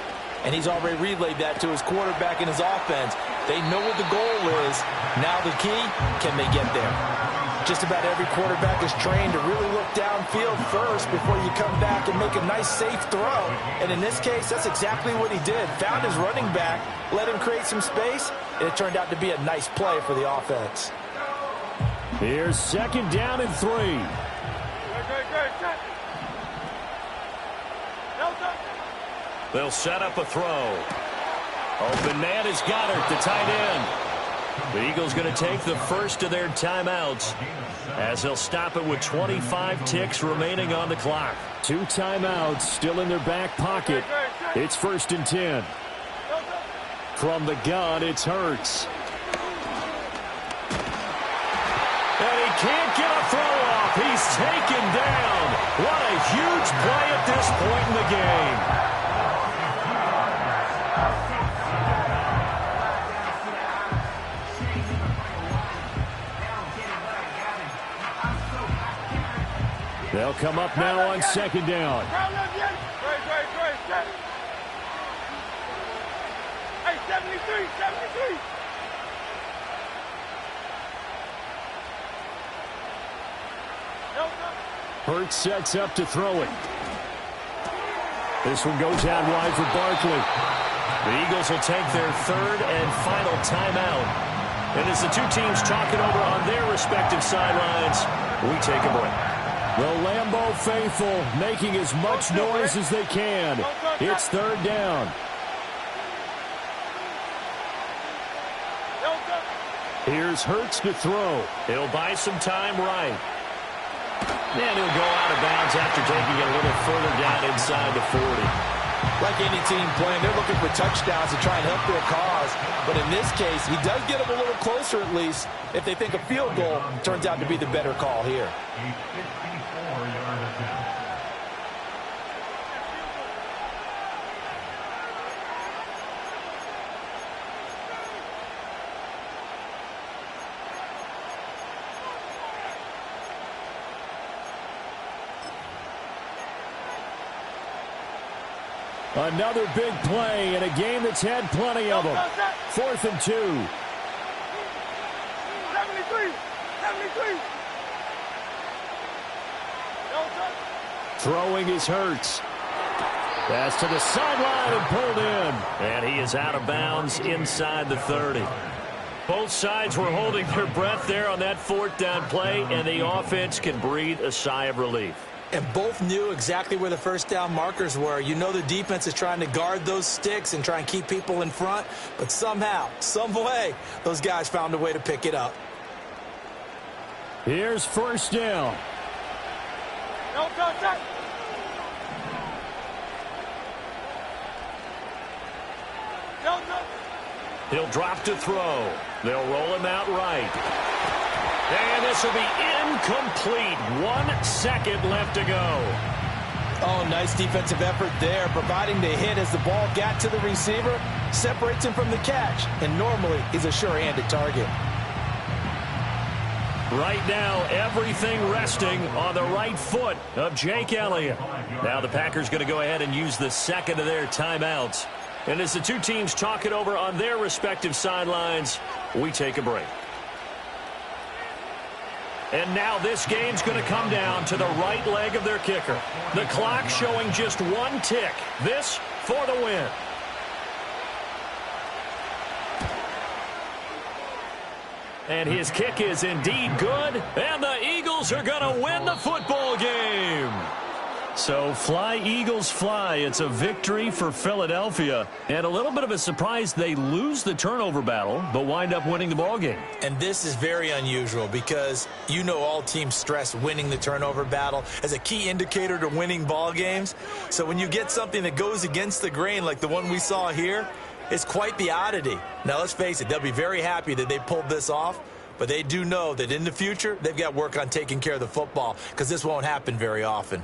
And he's already relayed that to his quarterback and his offense. They know what the goal is. Now the key, can they get there? Just about every quarterback is trained to really look downfield first before you come back and make a nice, safe throw. And in this case, that's exactly what he did. Found his running back, let him create some space, and it turned out to be a nice play for the offense. Here's 2nd down and 3. They'll set up a throw. Open man is Goddard, the tight end. The Eagles going to take the first of their timeouts as they'll stop it with 25 ticks remaining on the clock. 2 timeouts still in their back pocket. It's 1st and 10. From the gun, it's Hurts. And he can't get a throw off. He's taken down. What a huge play at this point in the game. They'll come up now on 2nd down. 73, 73. Hurts sets up to throw it. This one goes out wide for Barkley. The Eagles will take their third and final timeout. And as the two teams talk it over on their respective sidelines, we take a break. The Lambeau faithful making as much noise as they can. It's third down. Here's Hurts to throw. He'll buy some time right. And he'll go out of bounds after taking it a little further down inside the 40. Like any team playing, they're looking for touchdowns to try and help their cause. But in this case, he does get them a little closer at least if they think a field goal turns out to be the better call here. A 54-yard attempt. Another big play in a game that's had plenty of them. 4th and 2. 73, 73. Throwing is Hurts. Pass to the sideline and pulled in. And he is out of bounds inside the 30. Both sides were holding their breath there on that 4th down play, and the offense can breathe a sigh of relief. And both knew exactly where the first down markers were. You know the defense is trying to guard those sticks and try and keep people in front. But somehow, some way, those guys found a way to pick it up. Here's first down. No contact. No, no. He'll drop to throw. They'll roll him out right. And this will be incomplete. 1 second left to go. Oh, nice defensive effort there, providing the hit as the ball got to the receiver, separates him from the catch, and normally he's a sure-handed target. Right now, everything resting on the right foot of Jake Elliott. Now the Packers going to go ahead and use the second of their timeouts. And as the two teams talk it over on their respective sidelines, we take a break. And now this game's going to come down to the right leg of their kicker. The clock showing just 1 tick. This for the win. And his kick is indeed good. And the Eagles are going to win the football game. So fly, Eagles, fly. It's a victory for Philadelphia. And a little bit of a surprise, they lose the turnover battle, but wind up winning the ball game. And this is very unusual because you know all teams stress winning the turnover battle as a key indicator to winning ball games. So when you get something that goes against the grain like the one we saw here, it's quite the oddity. Now, let's face it, they'll be very happy that they pulled this off, but they do know that in the future, they've got work on taking care of the football because this won't happen very often.